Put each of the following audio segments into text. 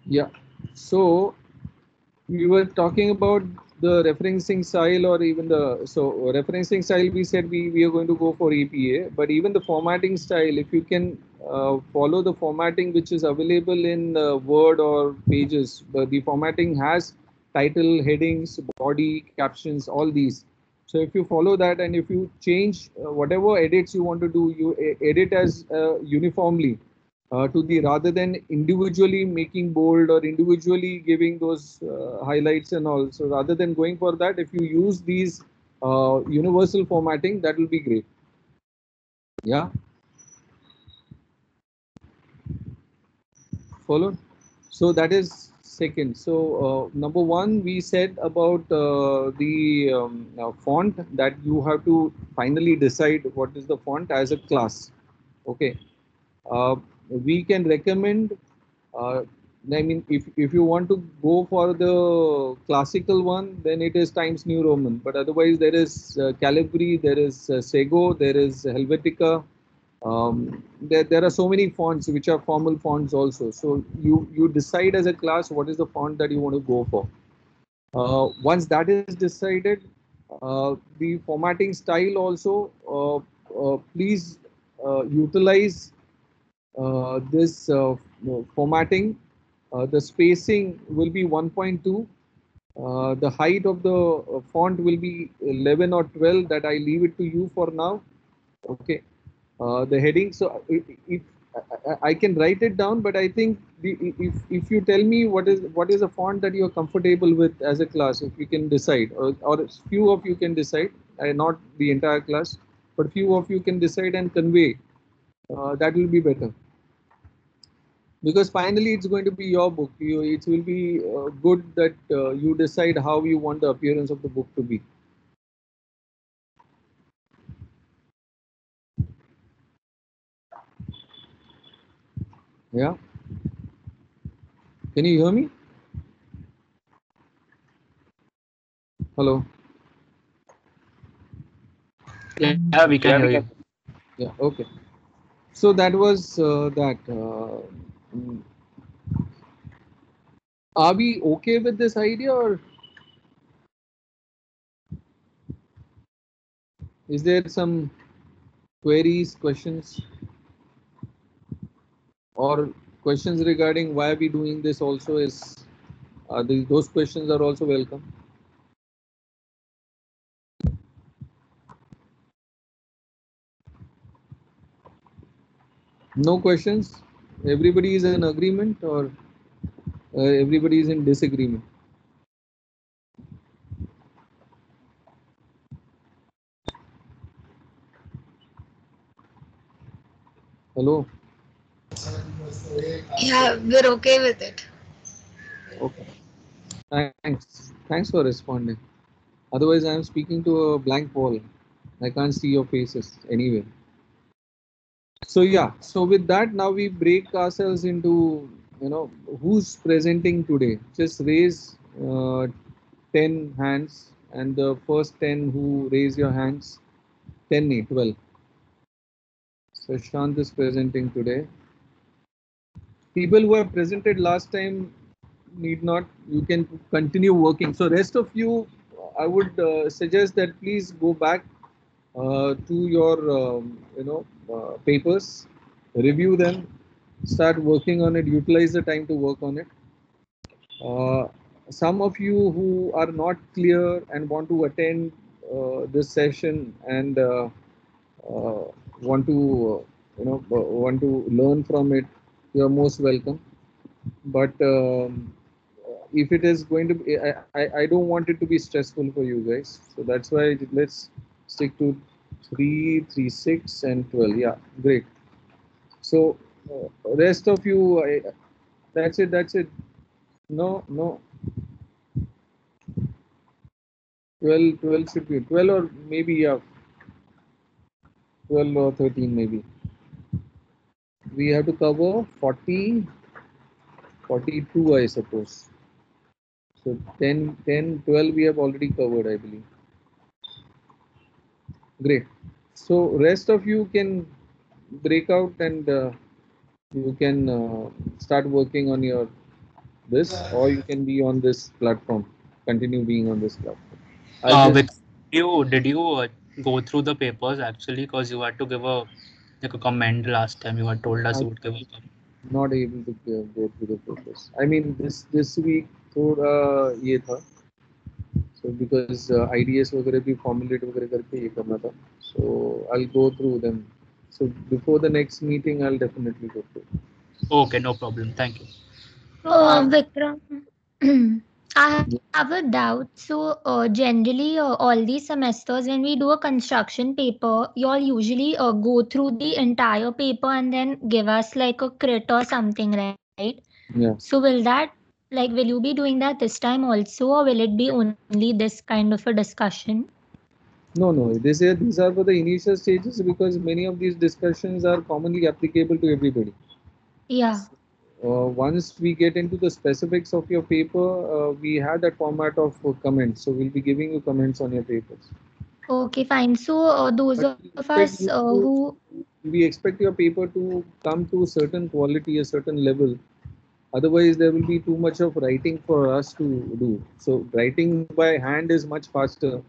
Yeah. So we were talking about the referencing style, or even the referencing style. We said we are going to go for EPA, but even the formatting style, if you can follow the formatting which is available in Word or Pages, but the formatting has title, headings, body, captions, all these. So if you follow that, and if you change whatever edits you want to do, you edit as uniformly to the, rather than individually making bold or individually giving those highlights and all. So rather than going for that, if you use these universal formatting, that will be great. Yeah, follow. So that is second. So number one, we said about the font, that you have to finally decide what is the font as a class. Okay. uh, we can recommend, uh, I mean, if you want to go for the classical one, then it is Times New Roman. But otherwise, there is Calibri, there is Sego, there is Helvetica. There are so many fonts which are formal fonts also. So you decide as a class what is the font that you want to go for. Once that is decided, the formatting style also, please utilize this formatting. The spacing will be 1.2. The height of the font will be 11 or 12. That I leave it to you for now. Okay. The heading. So if I can write it down, but I think if you tell me what is a font that you are comfortable with as a class, if you can decide, or few of you can decide, not the entire class, but few of you can decide and convey, that will be better, because finally it's going to be your book. It will be good that you decide how you want the appearance of the book to be. Yeah, can you hear me? Hello. Yeah, we can hear you. Yeah, okay. So that was that. Mm, are we okay with this idea, or is there some queries, questions, or questions regarding why are we doing this also? Is those questions are also welcome. No questions? Everybody is in agreement, or everybody is in disagreement? Hello. Yeah, we're okay with it. Okay. Thanks for responding. Otherwise, I am speaking to a blank wall. I can't see your faces anyway. So yeah. So with that, now we break ourselves into, who's presenting today. Just raise 10 hands, and the first 10 who raise your hands, 10, 12. So Shant is presenting today. People who have presented last time need not, you can continue working. So rest of you, I would suggest that please go back to your papers, review them, start working on it, utilize the time to work on it. uh, some of you who are not clear and want to attend this session, and uh, want to want to learn from it, you are most welcome. But if it is going to be, I don't want it to be stressful for you guys, so that's why let's stick to 3, 3, 6, and 12. Yeah, great. So rest of you, that's it. No, no, 12 should be 12, or maybe, yeah, 12 or 13 maybe. We have to cover 40, 42, I suppose. So 10, 10, 12 we have already covered, I believe. Great. So rest of you can break out, and you can start working on your this, or you can be on this platform, continue being on this platform. I'll just With did you go through the papers actually? Because you had to give a like a comment last time. You had told us you I'm would give a comment. not able to go through the process. I mean, this week थोड़ा ये था, so because IDS वगैरह भी formulate वगैरह करके ये करना था, so I'll go through them. So before the next meeting, I'll definitely go through. Okay, no problem. Thank you. Vikram, I have a doubt. So, generally, all these semesters, when we do a construction paper, you all usually go through the entire paper and then give us like a crit or something, right? Yeah. So, will you be doing that this time also, or will it be only this kind of a discussion? No. These are for the initial stages because many of these discussions are commonly applicable to everybody. Yeah. Once we get into the specifics of your paper, we have that format of comments. So we'll be giving you comments on your papers. Okay, fine. So, those But of us who we expect your paper to come to a certain quality, a certain level. Otherwise, there will be too much of writing for us to do. So writing by hand is much faster.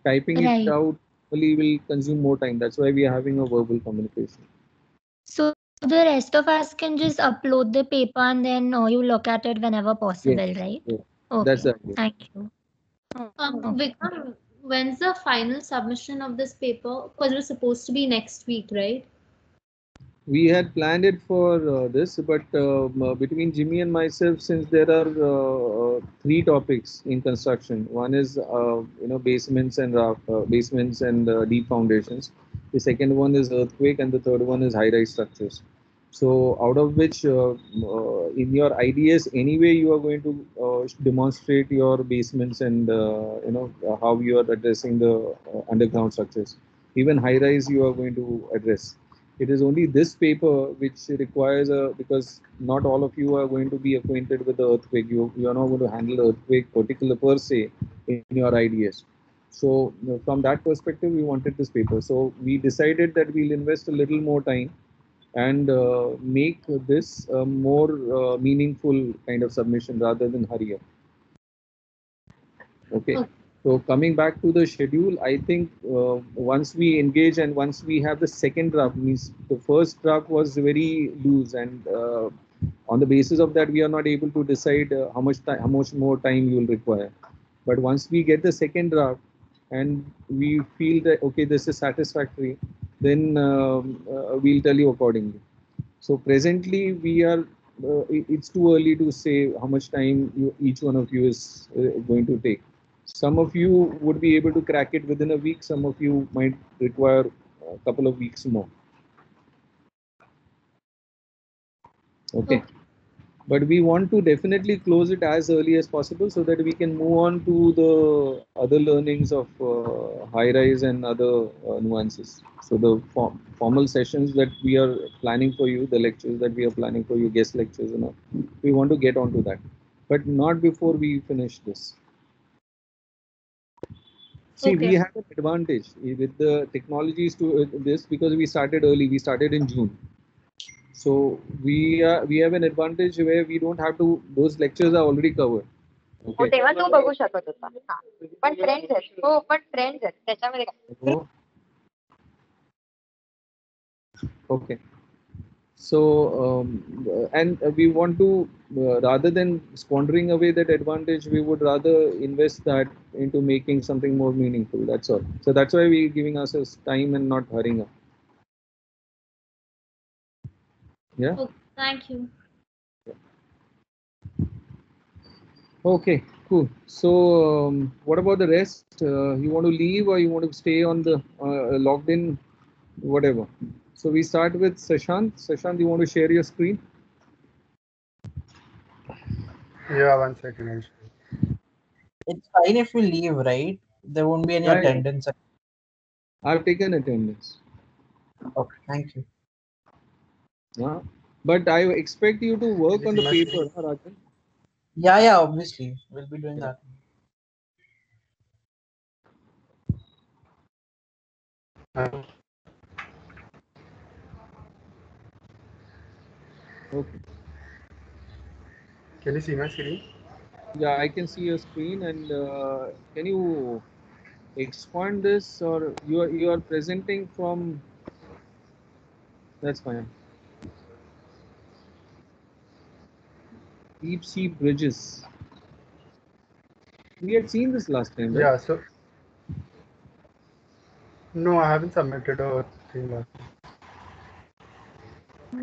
Typing it right. out only will consume more time. That's why we are having a verbal communication. So the rest of us can just upload the paper and then you look at it whenever Yeah, possible, right? yeah. That's Okay, the idea. thank you. Okay. Vikram, when's the final submission of this paper? Because it was supposed to be next week, right? We had planned it for this, but between Jimmy and myself, since there are three topics in construction, one is basements and deep foundations. The second one is earthquake, and the third one is high-rise structures. So, out of which, in your IDS, anyway, you are going to demonstrate your basements and how you are addressing the underground structures. Even high-rise, you are going to address. It is only this paper which requires a, because not all of you are going to be acquainted with the earthquake. You are not going to handle earthquake particular per se in your IDS. So from that perspective, we wanted this paper. So we decided that we'll invest a little more time and make this a more meaningful kind of submission rather than hurry up. Okay. So coming back to the schedule, I think once we engage and once we have the second draft, means the first draft was very loose, and on the basis of that, we are not able to decide how much more time you will require. But once we get the second draft and we feel that okay, this is satisfactory, then we'll tell you accordingly. So presently, we are. It's too early to say how much time each one of you is going to take. Some of you would be able to crack it within a week. Some of you might require a couple of weeks more. Okay. But we want to definitely close it as early as possible so that we can move on to the other learnings of high rise and other nuances. So the formal sessions that we are planning for you, the lectures that we are planning for you, guest lectures and all, we want to get onto that, but not before we finish this. See, we have an advantage with the technologies to this because we started early. We started in June. So we have an advantage where we don't have to. Those lectures are already covered. हो Okay. तेव्हा तू बघू शकत होता हा. पण friends आहेत हो पण फ्रेंड्स आहेत त्याच्यामध्ये काय Oh, okay. So and we want to rather than squandering away that advantage, we would rather invest that into making something more meaningful. That's all. So that's why we're giving ourselves time and not hurrying up. Yeah. Oh, thank you. Okay, cool. So, what about the rest? You want to leave or you want to stay on the logged in, whatever. So we start with Sashant. Sashant, you want to share your screen? Yeah, 1 second. I'll show you. It's fine if we leave, right? There won't be any Yeah, yeah. attendance. I've taken attendance. Okay, thank you. But I expect you to work on the Must be- paper, Rajan. Yeah, obviously. We'll be doing that. Okay. Can you see my screen? Yeah, I can see your screen, and can you expand this, or you are presenting from? That's fine. Deep sea bridges. We had seen this last time, right? Yeah, so no, I haven't submitted a thing last time.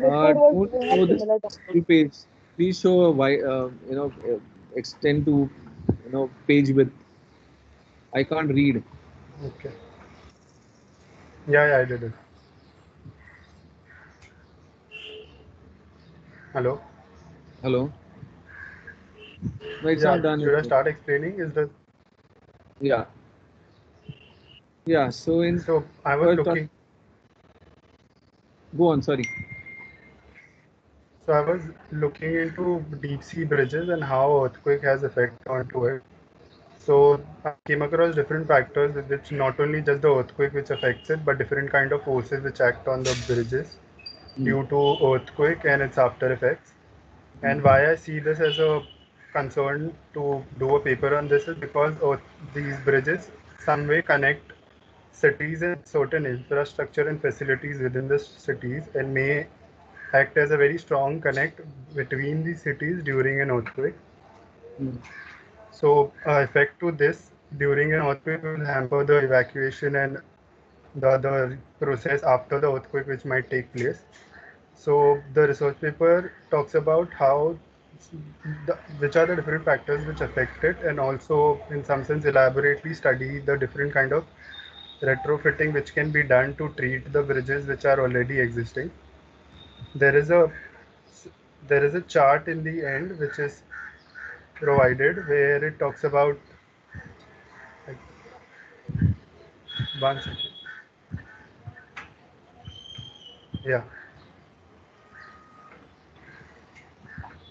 Don't show this full page. Please show a extend to page width. I can't read. Okay. Yeah, I did it. Hello? Hello. No, it's Yeah, not done. should I start explaining? Yeah. Yeah. So I was looking. Go on. Sorry. So I was looking into deep sea bridges and how earthquake has effect onto it. So I came across different factors which not only just the earthquake which affects it, but different kind of forces which act on the bridges due to earthquake and its after effects. And why I see this as a concern to do a paper on this is because these bridges some way connect cities and certain infrastructure and facilities within the cities and may act as a very strong connect between the cities during an earthquake. So effect to this during an earthquake will hamper the evacuation and the other process after the earthquake which might take place. So the research paper talks about how which are the different factors which affect it, and also in some sense elaborately study the different kind of retrofitting which can be done to treat the bridges which are already existing. There is a chart in the end which is provided where it talks about one second. Yeah.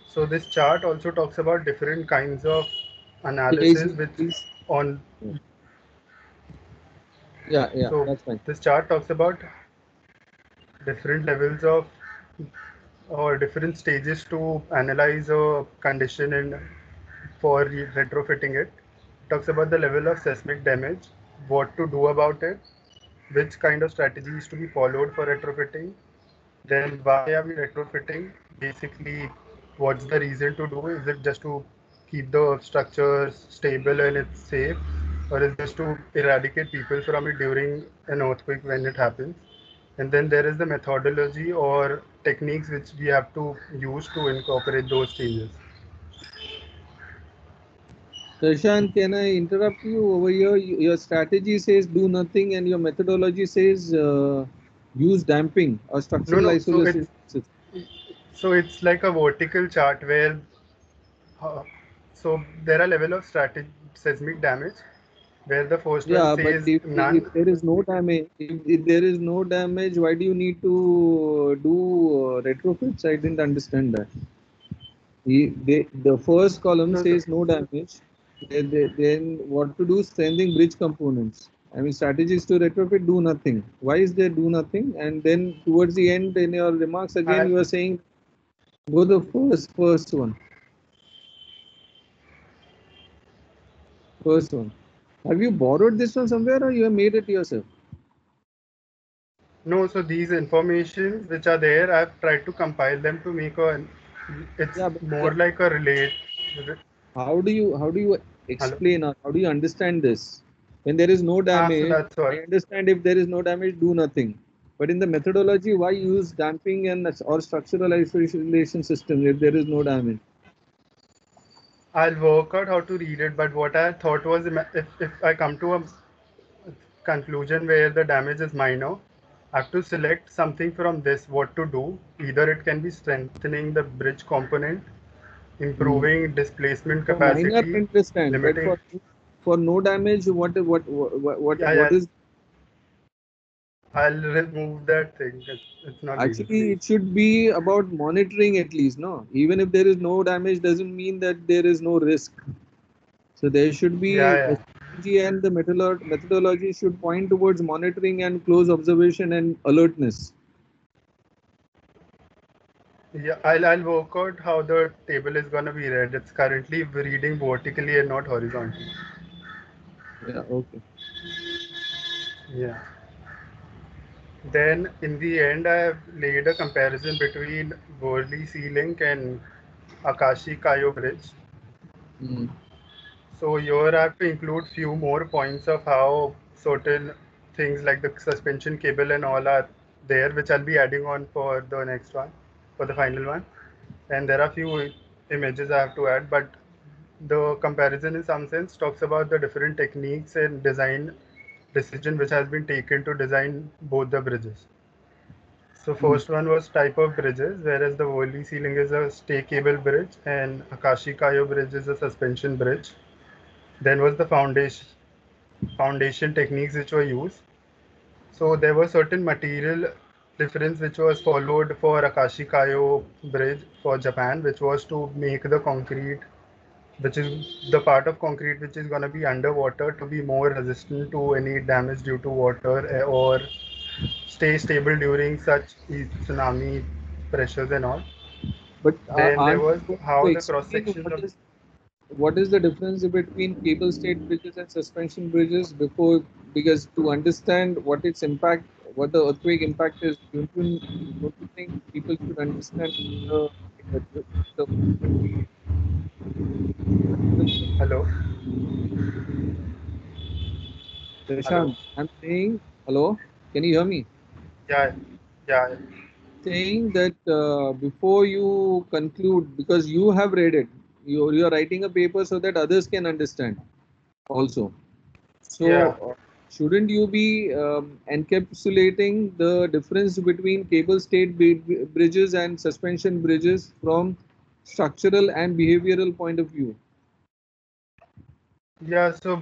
So this chart also talks about different kinds of analysis which on. Yeah, So that's fine. this chart talks about different levels of or different stages to analyze a condition and for retrofitting it. Talks about the level of seismic damage, what to do about it, which kind of strategies to be followed for retrofitting, then why are we retrofitting? Basically, what's the reason to do? Is it just to keep the structures stable and it's safe, or is it just to eradicate people from it during an earthquake when it happens? And then there is the methodology or techniques which we have to use to incorporate those changes. Prashant, can I interrupt you over here? Your strategy says do nothing, and your methodology says use damping or structural isolation. So it's like a vertical chart where so there are level of seismic damage where the first one says none. If there is no damage, if there is no damage, why do you need to do retrofits? I didn't understand that. The first column says no damage. Then what to do? Strengthening bridge components. I mean, strategies to retrofit, do nothing. Why is there do nothing? And then towards the end in your remarks again, you are saying go the first one. First one. Have you borrowed this from somewhere, or you have made it yourself? No, so these information which are there, I've tried to compile them to make it's more like a relate. How do you explain or how do you understand this? When there is no damage, so I understand if there is no damage, do nothing. But in the methodology, why use damping and or structural isolation system if there is no damage? I'll work out how to read it, but what I thought was if I come to a conclusion where the damage is minor, I have to select something from this, what to do. Either it can be strengthening the bridge component, improving displacement capacity, minor, I understand, limiting. But for no damage, what is? I'll remove that thing. It's not actually it should be about monitoring at least, no? Even if there is no damage, doesn't mean that there is no risk. So there should be strategy, and the methodology should point towards monitoring and close observation and alertness. Yeah, I'll work out how the table is gonna be read. It's currently reading vertically and not horizontally. Yeah, okay. Yeah. Then in the end, I have laid a comparison between Worli Sea Link and Akashi Kayo Bridge. Mm. So here I have to include few more points of how certain things like the suspension cable and all are there, which I'll be adding on for the next one, for the final one. And there are few images I have to add, but the comparison in some sense talks about the different techniques and design decision which has been taken to design both the bridges. So Mm. first one was type of bridges, whereas the Worli Ceiling is a stay cable bridge and Akashi Kayo bridge is a suspension bridge. Then was the foundation techniques which were used. So there was certain material difference which was followed for Akashi Kayo bridge for Japan, which was to make the concrete, which is the part of concrete which is going to be underwater, to be more resistant to any damage due to water, or stay stable during such tsunami pressures and all. But Then there aren't was you going how to the cross explain sections of, what is the difference between cable stayed bridges and suspension bridges before? Because to understand what its impact, what the earthquake impact is, don't you think people should understand the, the, the hello, hello, Prashant, I'm saying, hello, can you hear me? yeah, yeah, Saying that before you conclude, because you have read it, you're writing a paper so that others can understand also. So, yeah. shouldn't you be encapsulating the difference between cable stayed bridges and suspension bridges from structural and behavioral point of view? Yeah, so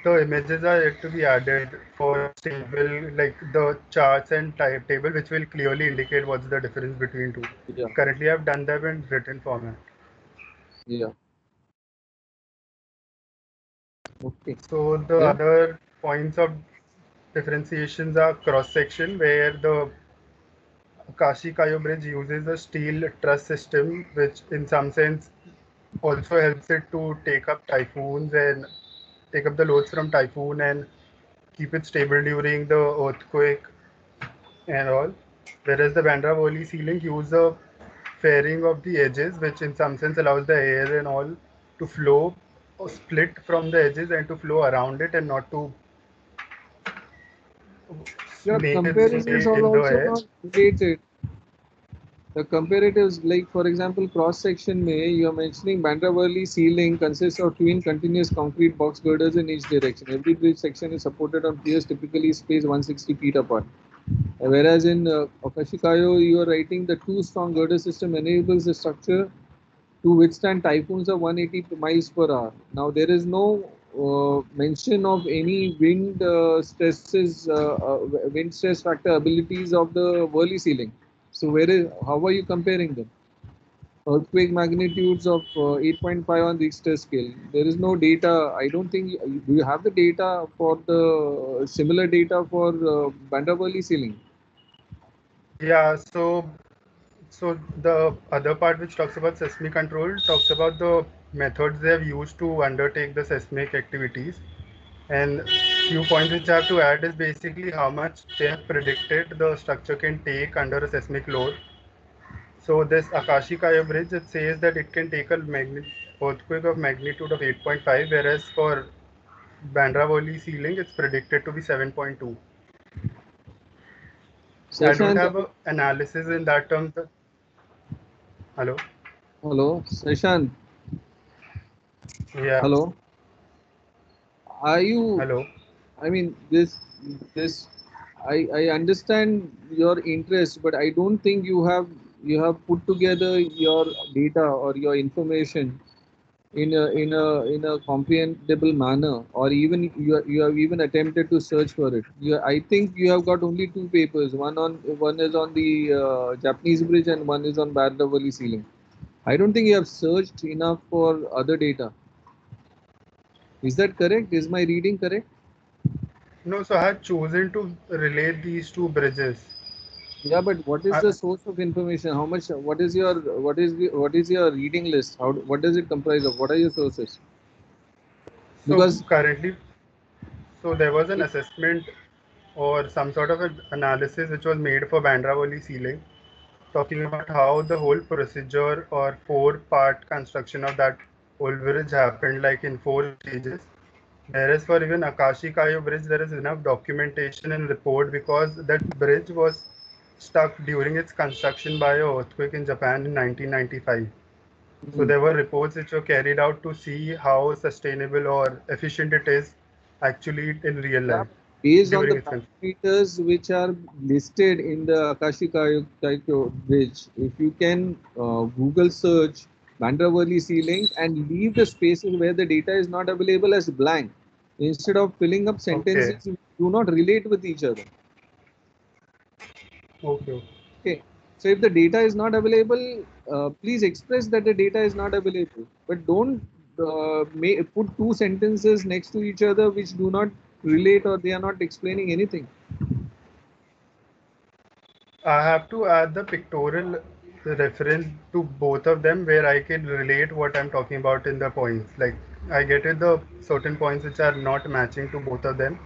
the images are yet to be added for stable, like the charts and type table, which will clearly indicate what's the difference between two. Yeah, Currently, I've done them in written format. yeah, okay, So the yeah. other points of differentiations are cross section, where the Kashi Kayo Bridge uses a steel truss system, which in some sense also helps it to take up typhoons and take up the loads from typhoon and keep it stable during the earthquake and all. Whereas the Bandra Worli ceiling use a fairing of the edges, which in some sense allows the air and all to flow or split from the edges and to flow around it and not to Your make it comparisons stay are in the also air. not related. The comparatives, like for example, cross section may you are mentioning Bandra-Worli ceiling consists of twin continuous concrete box girders in each direction. Every bridge section is supported on piers typically spaced 160 feet apart. Whereas in Okashikayo, you are writing the two strong girder system enables the structure to withstand typhoons of 180 miles per hour. Now there is no mention of any wind stress factor abilities of the Worli ceiling. So how are you comparing them? Earthquake magnitudes of 8.5 on Richter scale. There is no data. I don't think. Do you have the data for the similar data for Bandra-Worli ceiling? Yeah, so the other part which talks about seismic control talks about the methods they have used to undertake the seismic activities. And few points which I have to add is basically how much they have predicted the structure can take under a seismic load. So this Akashi Kaya bridge, it says that it can take a earthquake of magnitude of 8.5, whereas for Bandra Worli ceiling, it's predicted to be 7.2. I don't Seshant, have a analysis in that terms. Hello? hello, Seshant, Yeah. hello. Are you? Hello. I mean, this. I understand your interest, but I don't think you have put together your data or your information in a comprehensible manner, or even you have even attempted to search for it. I think you have got only two papers. One is on the Japanese bridge and one is on Bandra-Worli ceiling. I don't think you have searched enough for other data. Is that correct? Is my reading correct? No, so I had chosen to relate these two bridges. Yeah, but what is the source of information? How much? What is your reading list? What does it comprise of? What are your sources? So Because currently, so there was an assessment or some sort of an analysis which was made for Bandra sealing, talking about how the whole procedure or 4-part construction of that whole bridge happened like in 4 stages. Whereas for even Akashi Kayo bridge, there is enough documentation and report because that bridge was stuck during its construction by an earthquake in Japan in 1995. So there were reports which were carried out to see how sustainable or efficient it is actually in real yeah, life based on during the its construction. parameters which are listed in the Akashi Kayo bridge, if you can Google search Bandra Sea Link and leave the spaces where the data is not available as blank, instead of filling up sentences Okay. which do not relate with each other. Okay. Okay. So if the data is not available, please express that the data is not available. But don't put two sentences next to each other which do not relate or they are not explaining anything. I have to add the pictorial reference to both of them where I can relate what I'm talking about in the points. Like I get it, the certain points which are not matching to both of them,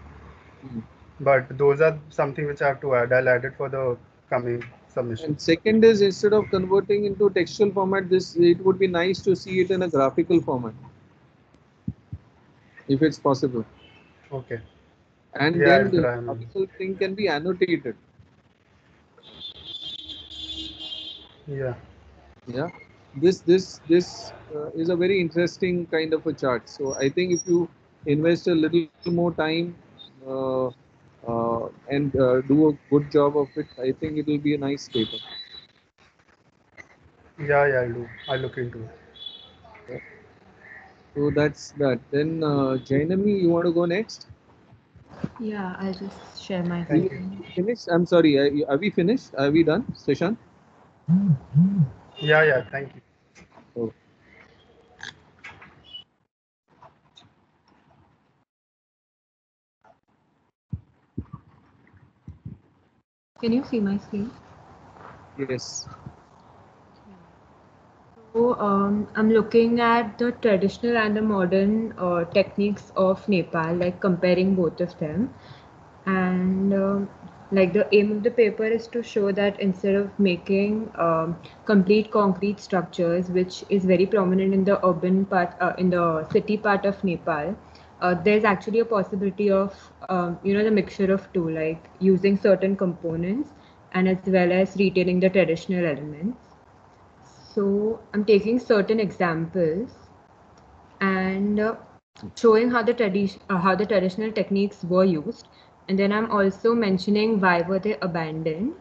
but those are something which I have to add. I'll add it for the coming submission. And second is, instead of converting into textual format, it would be nice to see it in a graphical format, if it's possible. Okay. And Yeah, then I'll the try. graphical thing can be annotated. Yeah. Yeah, this is a very interesting kind of a chart. So I think if you invest a little more time uh, and do a good job of it, I think it will be a nice paper. Yeah, I'll do. I'll look into it. Yeah. So that's that. Then Jainami, you want to go next? Yeah, I'll just share my We Thank you. screen. finished? I'm sorry. Are we finished? Are we done, Seshan? Yeah, thank you. Oh. Can you see my screen? Yes. So I'm looking at the traditional and the modern techniques of Nepal, like comparing both of them. And like the aim of the paper is to show that instead of making complete concrete structures, which is very prominent in the urban part, in the city part of Nepal, there's actually a possibility of the mixture of two, like using certain components and as well as retaining the traditional elements. So I'm taking certain examples and showing how the traditional techniques were used, and then I'm also mentioning why were they abandoned,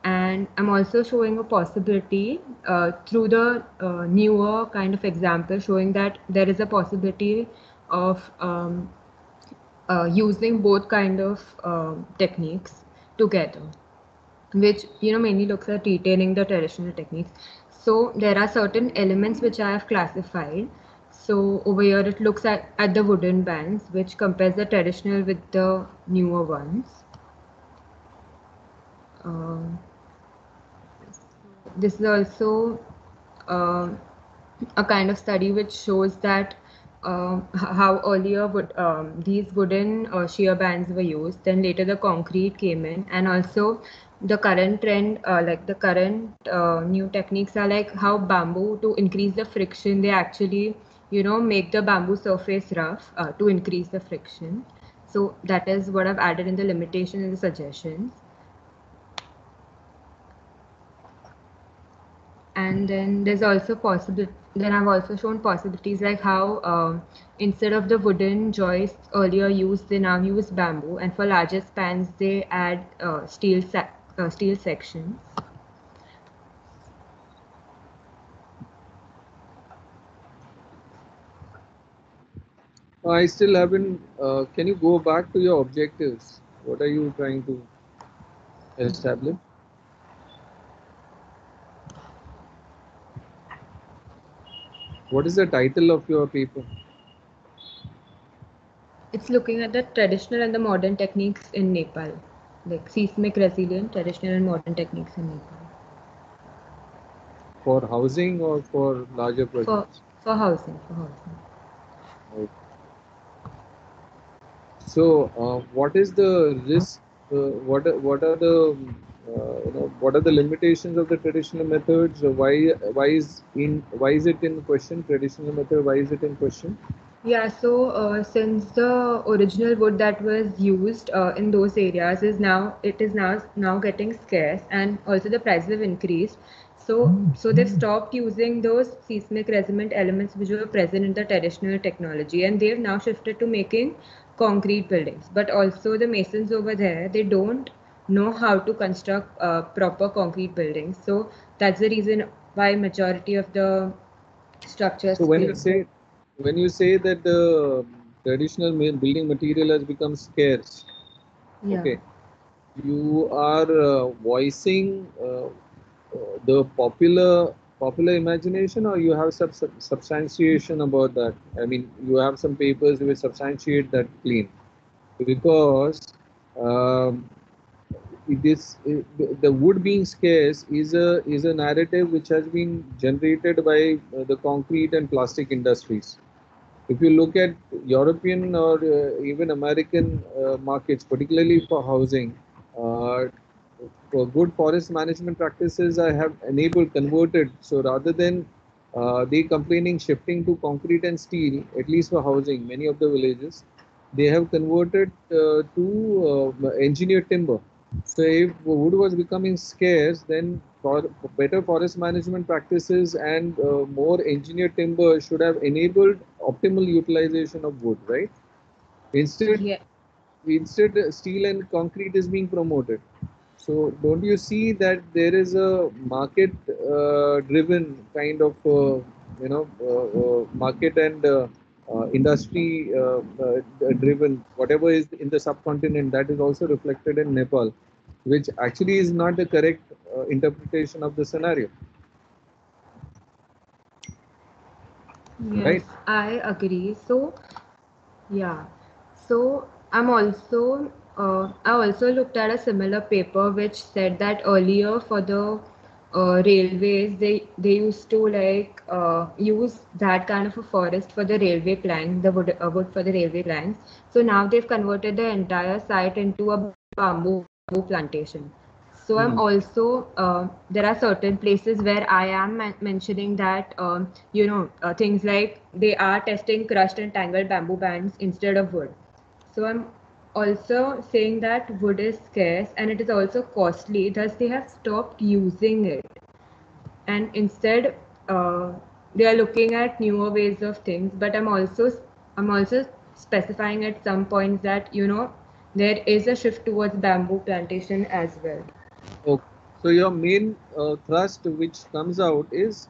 and I'm also showing a possibility through the newer kind of example, showing that there is a possibility of using both kind of techniques together, which mainly looks at retaining the traditional techniques. So there are certain elements which I have classified. So over here it looks at the wooden bands, which compares the traditional with the newer ones. Um, this is also a kind of study which shows that how earlier these wooden shear bands were used, then later the concrete came in, and also the current trend, like the current new techniques are like how bamboo, to increase the friction, they actually make the bamboo surface rough to increase the friction. So that is what I've added in the limitation and the suggestions. And then there's also then I've also shown possibilities like how instead of the wooden joists earlier used, they now use bamboo, and for larger spans they add steel sections. I still haven't. Can you go back to your objectives? What are you trying to establish? What is the title of your paper? It's looking at the traditional and the modern techniques in Nepal. like seismic resilient traditional and modern techniques in Nepal. For housing or for larger projects? For housing. Right. So, what is the risk? What are the what are the limitations of the traditional methods? Why is it in question? Traditional method. Why is it in question? Yeah, so since the original wood that was used in those areas is now getting scarce, and also the prices have increased. So they've stopped using those seismic resonant elements which were present in the traditional technology, and they've now shifted to making concrete buildings. But also the masons over there, they don't know how to construct proper concrete buildings. So that's the reason why majority of the structures So fail. when you say that the traditional building material has become scarce, Yeah. okay, you are voicing the popular imagination, or you have some substantiation about that? I mean, you have some papers which substantiate that claim, because um, the wood being scarce is a narrative which has been generated by the concrete and plastic industries. If you look at European or even American markets, particularly for housing, uh, for good forest management practices, I have converted. So rather than they complaining shifting to concrete and steel, at least for housing, many of the villages, they have converted to engineered timber. So if wood was becoming scarce, then for better forest management practices and more engineered timber should have enabled optimal utilization of wood, right? Instead, Yeah. Steel and concrete is being promoted. So don't you see that there is a market driven kind of market and industry driven, whatever is in the subcontinent, that is also reflected in Nepal, which actually is not the correct interpretation of the scenario, Yes, right? I agree. So, yeah. So, I also looked at a similar paper which said that earlier for the railways, they used to use that kind of a forest for the railway planks, the wood for the railway planks. So now they've converted the entire site into a bamboo plantation. So I'm also there are certain places where I am mentioning that things like they are testing crushed and tangled bamboo bands instead of wood. So I'm also saying that wood is scarce and it is also costly. Thus they have stopped using it, and instead they are looking at newer ways of things. But I'm also specifying at some points that there is a shift towards bamboo plantation as well. Okay. So your main thrust which comes out is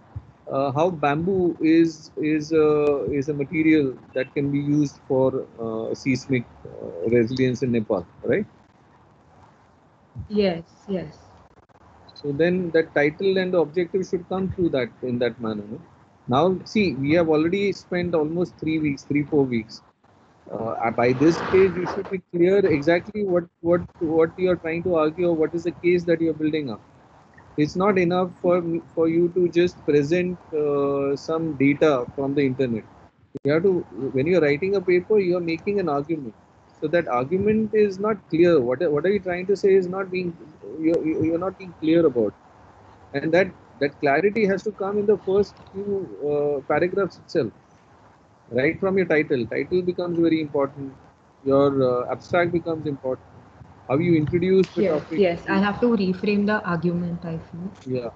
how bamboo is a material that can be used for seismic resilience in Nepal, right? Yes, yes. So then that title and the objective should come through that in that manner. No? Now see, we have already spent almost 3 weeks, 4 weeks. By this stage, you should be clear exactly what you are trying to argue, or what is the case that you are building up. It's not enough for you to just present some data from the internet. You have to, when you're writing a paper, you're making an argument. So that argument is not clear. What are you trying to say is not being, you're not being clear about. And that clarity has to come in the first few paragraphs itself, right from your title. Title becomes very important. Your abstract becomes important. How you introduce the Yes, topic. yes. I'll have to reframe the argument, I feel. Yeah.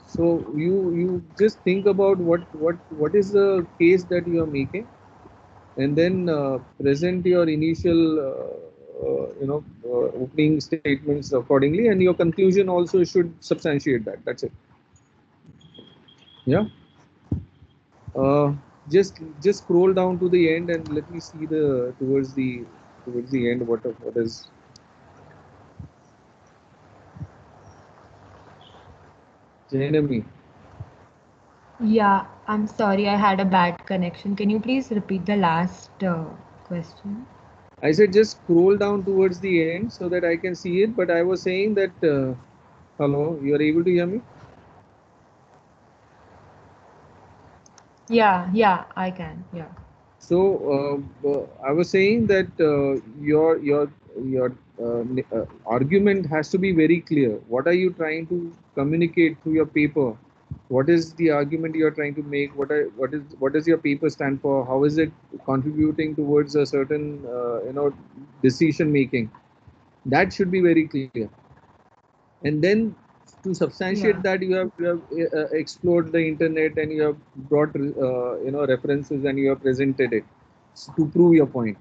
So you just think about what is the case that you are making, and then present your initial opening statements accordingly, and your conclusion also should substantiate that. That's it. Yeah. Uh, just scroll down to the end and let me see the towards the end what is. Janami. Yeah, I'm sorry, I had a bad connection. Can you please repeat the last question? I said just scroll down towards the end so that I can see it. But I was saying that, hello, you are able to hear me? Yeah, I can. Yeah. So I was saying that your argument has to be very clear. What are you trying to communicate through your paper? What is the argument you are trying to make? What does your paper stand for? How is it contributing towards a certain decision making? That should be very clear. And then to substantiate Yeah. that, you have explored the internet, and you have brought references, and you have presented it to prove your point.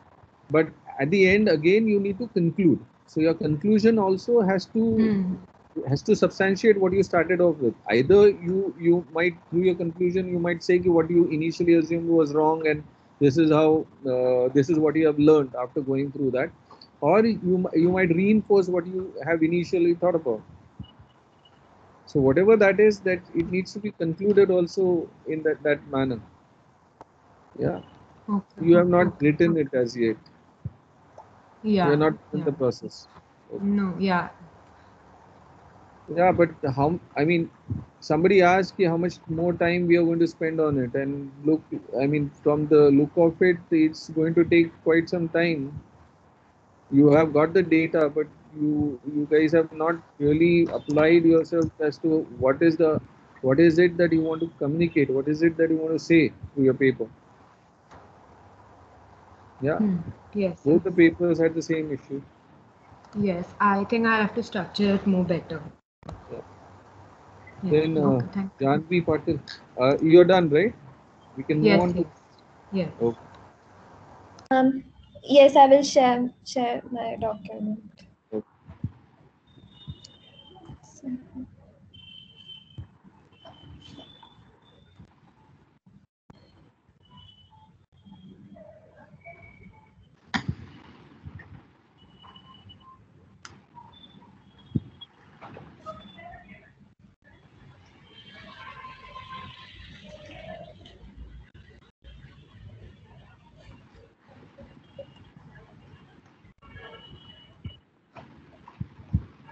But at the end, again, you need to conclude. So your conclusion also has to substantiate what you started off with. Either you might, through your conclusion, you might say what you initially assumed was wrong, and this is how this is what you have learned after going through that, or you might reinforce what you have initially thought about. So whatever that is, that it needs to be concluded also in that manner. Yeah. Okay. You have not Okay. written it as yet. Yeah. You are not in Yeah. the process. Okay. No. Yeah. Yeah, but how? I mean, somebody asked how much more time we are going to spend on it, and look, I mean, from the look of it, it's going to take quite some time. You have got the data, but you guys have not really applied yourself as to what is it that you want to communicate, what is it that you want to say to your paper. Yeah, Yes. both the papers had the same issue. Yes. I think I have to structure it more better. Yeah. Yeah. Then Okay. Thank you. Janvi Patil, you're done, right? We can move Yes. on to. Yes. Okay. Yes, I will share my document. Okay.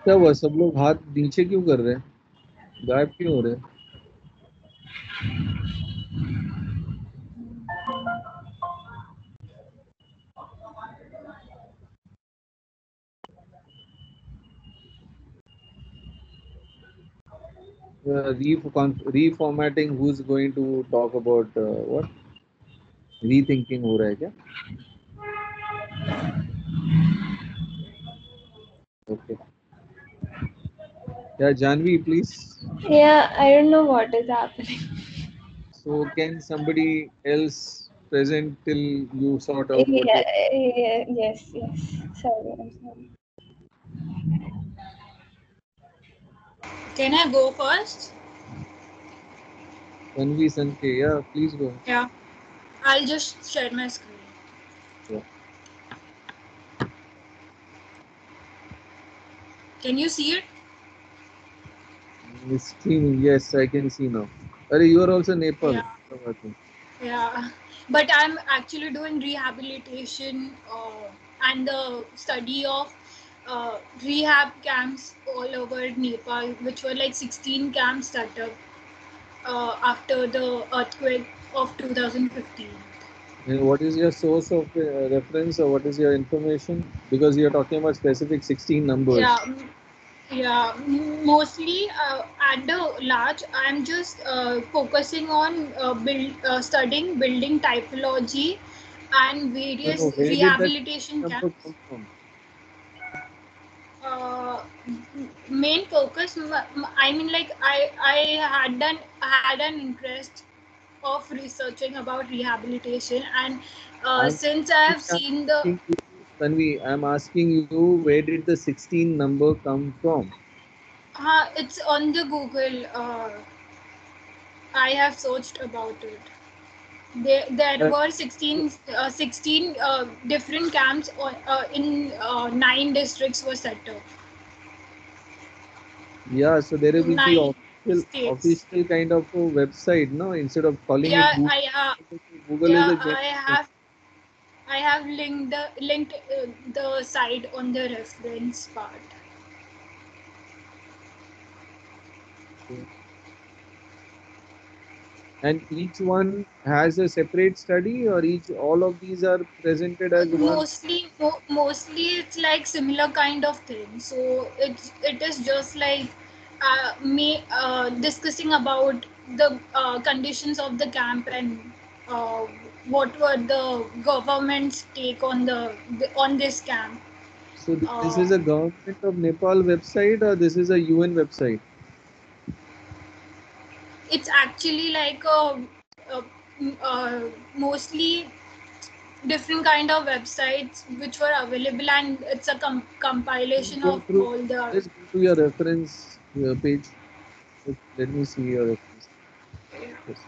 क्या हुआ, सब लोग हाथ नीचे क्यों कर रहे हैं, गायब क्यों हो रहे हैं? Reformatting, who's going to talk about what rethinking हो रहा है क्या? Okay. Yeah, Janvi, please. Yeah, I don't know what is happening. So can somebody else present till you sort out what you... Yes. Sorry, I'm sorry. Can I go first? Tanvi Sanke, yeah, please go. Yeah. I'll just share my screen. Yeah. Can you see it? Streaming, yes, I can see now. Are you are also Nepal? Yeah. Yeah. But I'm actually doing rehabilitation and the study of rehab camps all over Nepal, which were like 16 camps set up after the earthquake of 2015. And what is your source of reference, or what is your information? Because you are talking about specific 16 numbers. Yeah, mostly at the large, I'm just focusing on studying building typology and various Where rehabilitation did that camps. come from? Main focus, I mean, like I had an interest of researching about rehabilitation, and since I have seen the Tanvi, I'm asking you, where did the 16 number come from? it's on the Google. I have searched about it. There were 16 different camps in 9 districts were set up. Yeah, so there will be 9 official kind of a website, no? Instead of calling it Google. Google is a I I have linked the site on the reference part. And each one has a separate study, or all of these are presented as one? Mostly it's like similar kind of thing. So it is just like discussing about the conditions of the camp and uh, what were the government's take on on this camp. So this is a government of Nepal website, or this is a UN website? It's actually like mostly different kind of websites which were available, and it's a compilation of all the. Let's go to your reference page. Let me see your reference. Yes.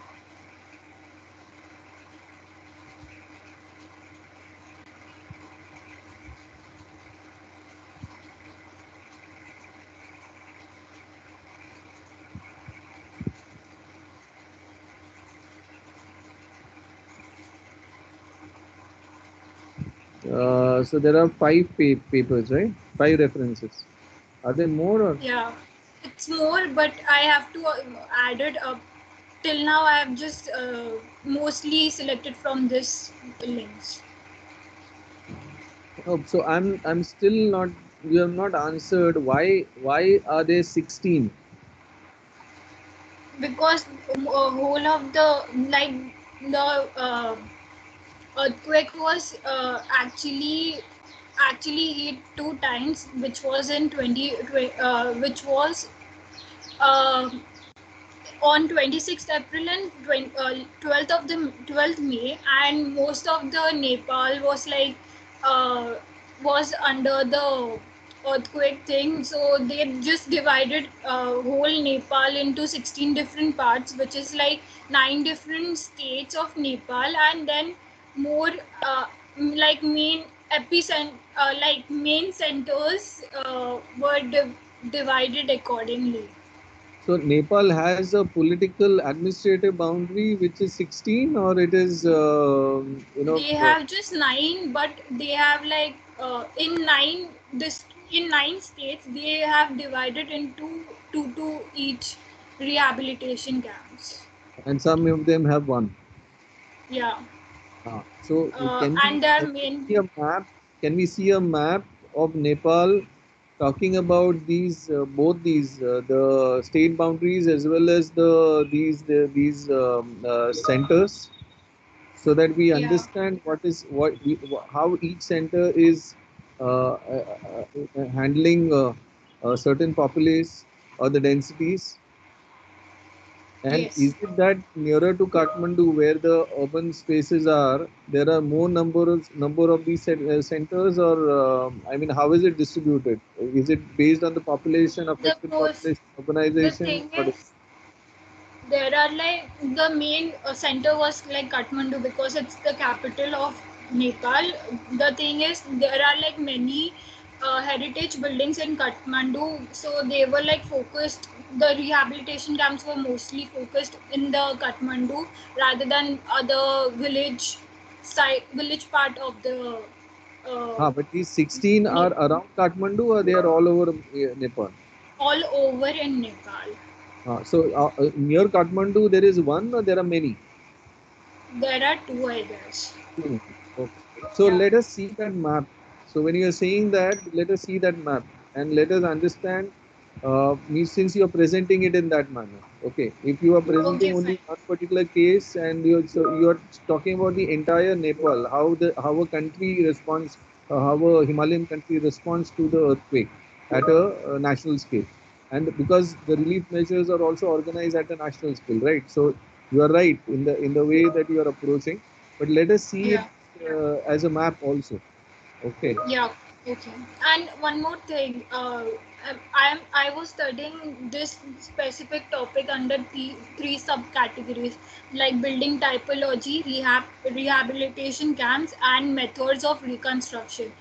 So there are 5 papers, right? 5 references. Are there more? Or? Yeah, it's more, but I have to add it up. Till now, I have just mostly selected from this links. Oh, so I'm still not. You have not answered why are there 16? Because whole of the earthquake was actually hit 2 times, which was in which was uh, on 26th April and 12th May, and most of the Nepal was like was under the earthquake thing. So they just divided whole Nepal into 16 different parts, which is like 9 different states of Nepal, and then more like main centers were divided accordingly. So Nepal has a political administrative boundary which is 16, or it is They have just 9, but they have like in 9 states they have divided into 2 to each rehabilitation camps. And some of them have 1. Yeah. So can and we see a map? Can we see a map of Nepal talking about these both these the state boundaries as well as these centers, so that we understand how each center is handling a certain populace or the densities? And yes. Is it that nearer to Kathmandu, where the urban spaces are, there are more number of these centers, or I mean, how is it distributed? Is it based on the population, affected population, urbanization? The thing is, there are like the main center was like Kathmandu because it's the capital of Nepal. The thing is, there are like many heritage buildings in Kathmandu, so they were like focused. The rehabilitation camps were mostly focused in the Kathmandu rather than other village part of the. But these 16 are around Kathmandu, or they are all over Nepal? All over in Nepal. So near Kathmandu, there is one, or there are many? There are 2, I guess. 2. Okay. So let us see that map. So when you are saying that, let us see that map and let us understand. Since you are presenting it in that manner, okay. If you are presenting only one particular case and you are talking about the entire Nepal, how a country responds, how a Himalayan country responds to the earthquake at a national scale, and because the relief measures are also organized at a national scale, right? So you are right in the way that you are approaching, but let us see it as a map also. Okay. Yeah. Okay. And one more thing, I was studying this specific topic under three subcategories, like building typology, rehabilitation camps, and methods of reconstruction.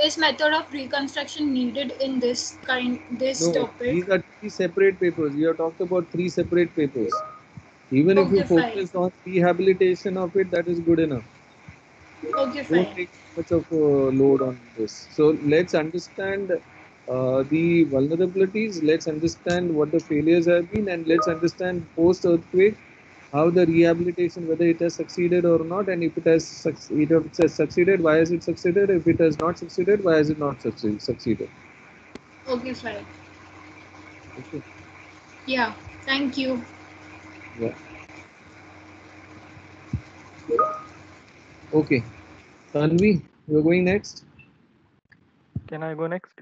Is method of reconstruction needed in this topic? These are 3 separate papers. You have talked about 3 separate papers. Even if you focus on rehabilitation of it, that is good enough. Okay, Don't fine. take much of a load on this. So let's understand the vulnerabilities. Let's understand what the failures have been, and let's understand post earthquake how the rehabilitation, whether it has succeeded or not, and if it has succeeded, why has it succeeded? If it has not succeeded, why has it not succeeded? Okay, fine. Okay. Yeah. Thank you. Yeah. Okay. Tanvi, you're going next. Can I go next?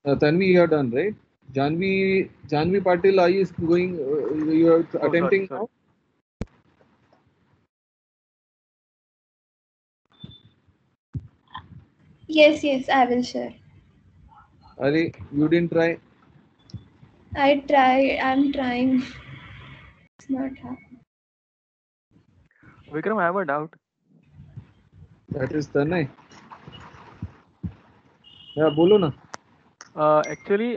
Tanvi, you are done, right? Janvi Patil, are you going? You are Oh, attempting sorry. now. Yes, yes, I will share. Are you didn't try? I'm trying. It's not happening. Vikram, I have a doubt. That is Tanay. Yeah, बोलो ना. Actually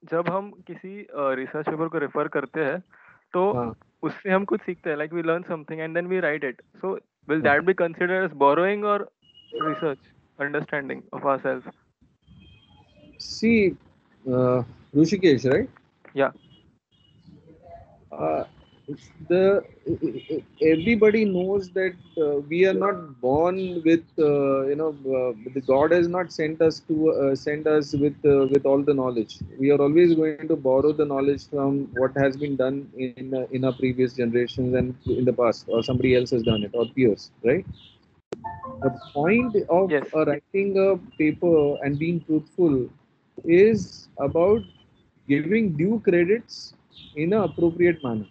जब हम किसी research paper को refer करते हैं तो उससे हम कुछ सीखते हैं, like we learn something and then we write it. So will that be considered as borrowing or research understanding of ourselves? See, Rushikesh, right? Yeah. Everybody knows that we are not born with the God has not sent us with all the knowledge. We are always going to borrow the knowledge from what has been done in our previous generations and in the past, or somebody else has done it, or peers, right? The point of writing a paper and being truthful is about giving due credits in an appropriate manner.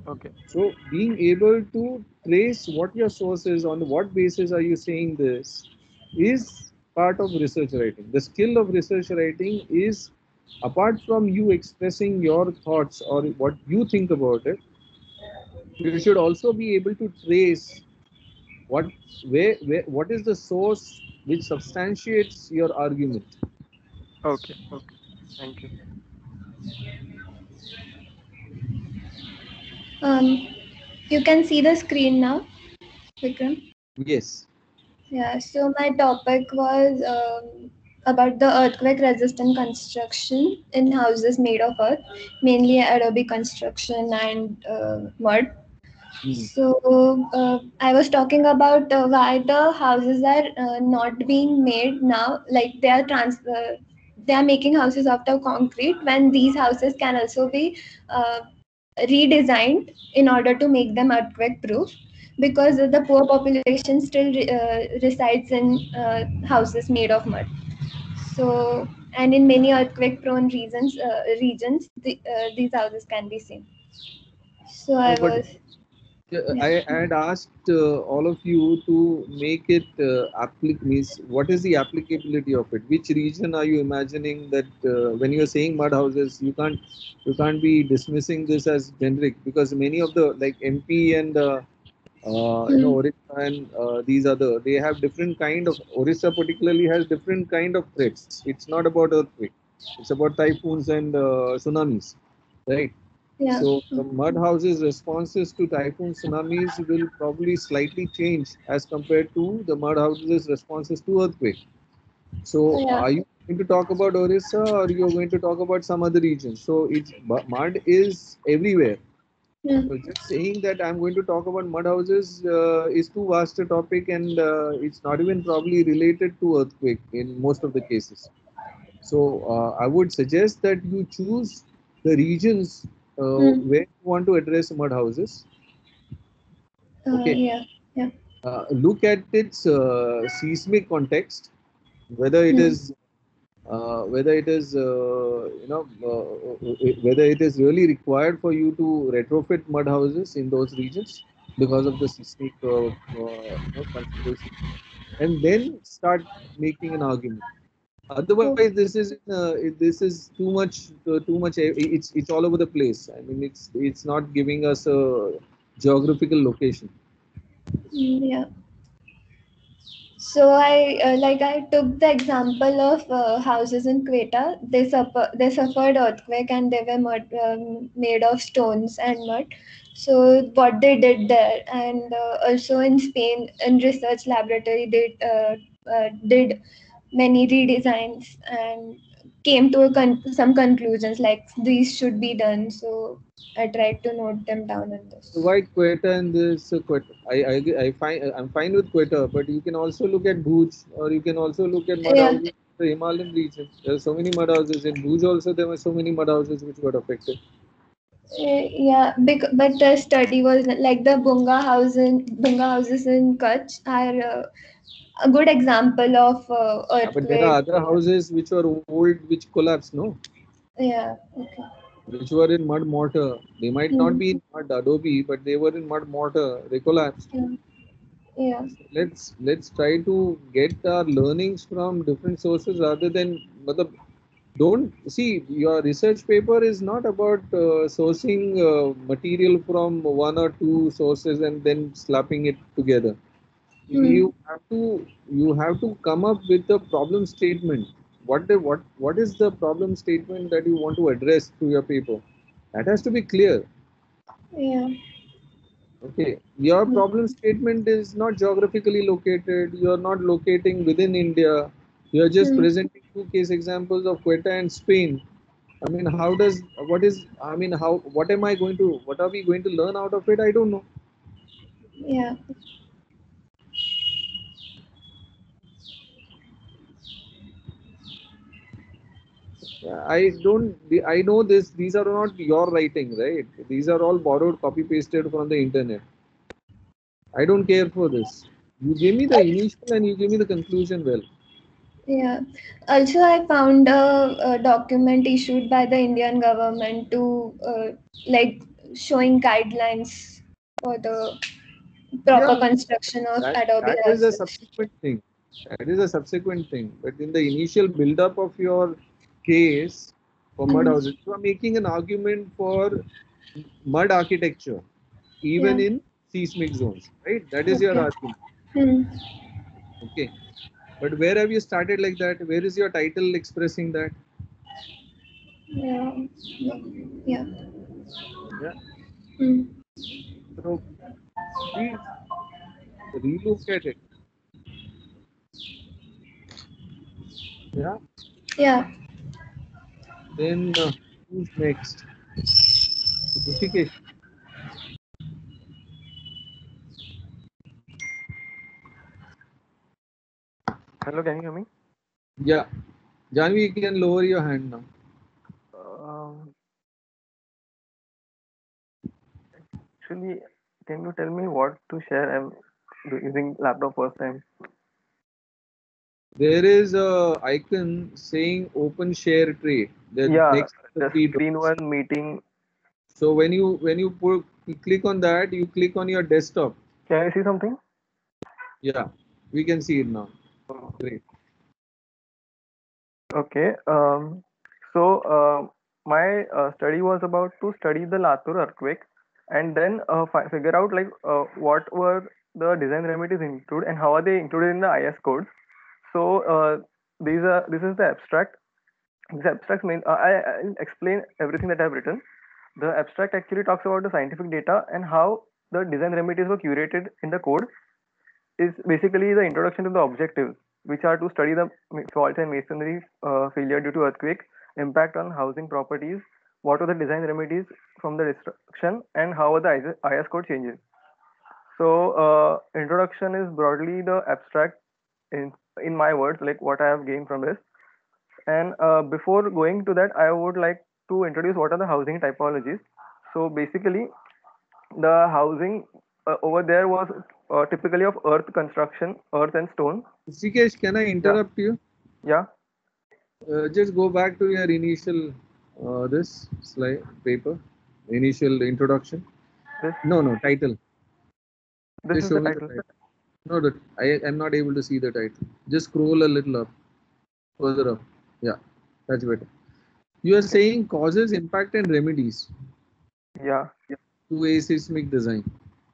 Okay. So being able to trace what your source is, on what basis are you saying this, is part of research writing. The skill of research writing is, apart from you expressing your thoughts or what you think about it, you should also be able to trace what is the source which substantiates your argument. Okay. Thank you. You can see the screen now, Vikram. Yes. Yeah, so my topic was about the earthquake resistant construction in houses made of earth, mainly adobe construction and mud. So I was talking about why the houses are not being made now, like they are making houses out of concrete when these houses can also be redesigned in order to make them earthquake proof, because the poor population still resides in houses made of mud. So, and in many earthquake prone regions these houses can be seen. So I was I had asked all of you to make it what is the applicability of it? Which region are you imagining that when you are saying mud houses, you can't be dismissing this as generic, because many of the, like MP and Orissa and these other, they have different kind of, Orissa particularly has different kind of threats. It's not about earthquake. It's about typhoons and tsunamis, right? Yeah. So the mud houses responses to typhoon tsunamis will probably slightly change as compared to the mud houses responses to earthquake. So are you going to talk about Orissa, or you are going to talk about some other region? So it's mud is everywhere. So just saying that I'm going to talk about mud houses is too vast a topic, and it's not even probably related to earthquake in most of the cases. So I would suggest that you choose the regions where you want to address mud houses. Okay. Yeah. Look at its seismic context, whether it is whether it is whether it is really required for you to retrofit mud houses in those regions because of the seismic consideration, and then start making an argument. Otherwise, this is too much. It's all over the place. I mean, it's not giving us a geographical location. Yeah. So I took the example of houses in Quetta. They suffered earthquake and they were made of stones and mud. So what they did there, and also in Spain in research laboratory they did many redesigns and came to some conclusions like these should be done. So I tried to note them down in this. Why Quetta and this Quetta? I'm fine with Quetta, but you can also look at Bhuj, or you can also look at mud Yeah. houses in the Himalayan region. There are so many mud houses in Bhuj. Also, there were so many mud houses which got affected. Yeah, but the study was like the Bunga houses in Kutch are a good example of But there are earthquake. other houses which were old which collapsed. No. Yeah. Okay. Which were in mud mortar. They might not be in mud adobe, but they were in mud mortar. They collapsed. Yeah. Let's try to get our learnings from different sources rather than. Don't see your research paper is not about sourcing material from one or two sources and then slapping it together. You have to come up with a problem statement. What is the problem statement that you want to address through your paper? That has to be clear. Yeah. Okay, your problem statement is not geographically located. You are not locating within India. You are just presenting two case examples of Quetta and Spain. I mean, what are we going to learn out of it? I don't know. Yeah. I know this. These are not your writing, right? These are all borrowed, copy pasted from the internet. I don't care for this. You gave me the initial and you gave me the conclusion well. Yeah. Also, I found a document issued by the Indian government to like showing guidelines for the proper construction of Adobe That is a houses. subsequent thing. That is a subsequent thing. But in the initial build-up of your case for mud houses, you are making an argument for mud architecture, even in seismic zones, right? That is your argument. Okay. But where have you started like that? Where is your title expressing that? Yeah. Yeah. Yeah. So please relook at it. Yeah. Yeah. Then who's next? Rishikesh. Hello, can you hear me? Yeah. Janvi, you can lower your hand now. Actually, can you tell me what to share? I'm using laptop first time. There is a icon saying open share tray. Next to the three screen dots. one meeting. So when you click on that, you click on your desktop. Can you see something? Yeah, we can see it now. Great. Okay. My study was about to study the Latur earthquake and then figure out what were the design remedies included and how are they included in the IS codes. So this is the abstract. This abstract means I'll explain everything that I've written. The abstract actually talks about the scientific data and how the design remedies were curated in the code. Is basically the introduction to the objectives, which are to study the faults and masonry failure due to earthquake, impact on housing properties, what are the design remedies from the destruction, and how are the IS code changes. So introduction is broadly the abstract in my words, like what I have gained from this. And before going to that, I would like to introduce what are the housing typologies. So basically, the housing over there was typically of earth construction, earth and stone. Rishikesh, can I interrupt you? Yeah. Just go back to your initial this slide paper, initial introduction. No, title. This just is show the me title. the title. No, I am not able to see the title. Just scroll a little up, further up. Yeah, that's better. You are saying causes, impact, and remedies. Yeah. To a seismic design.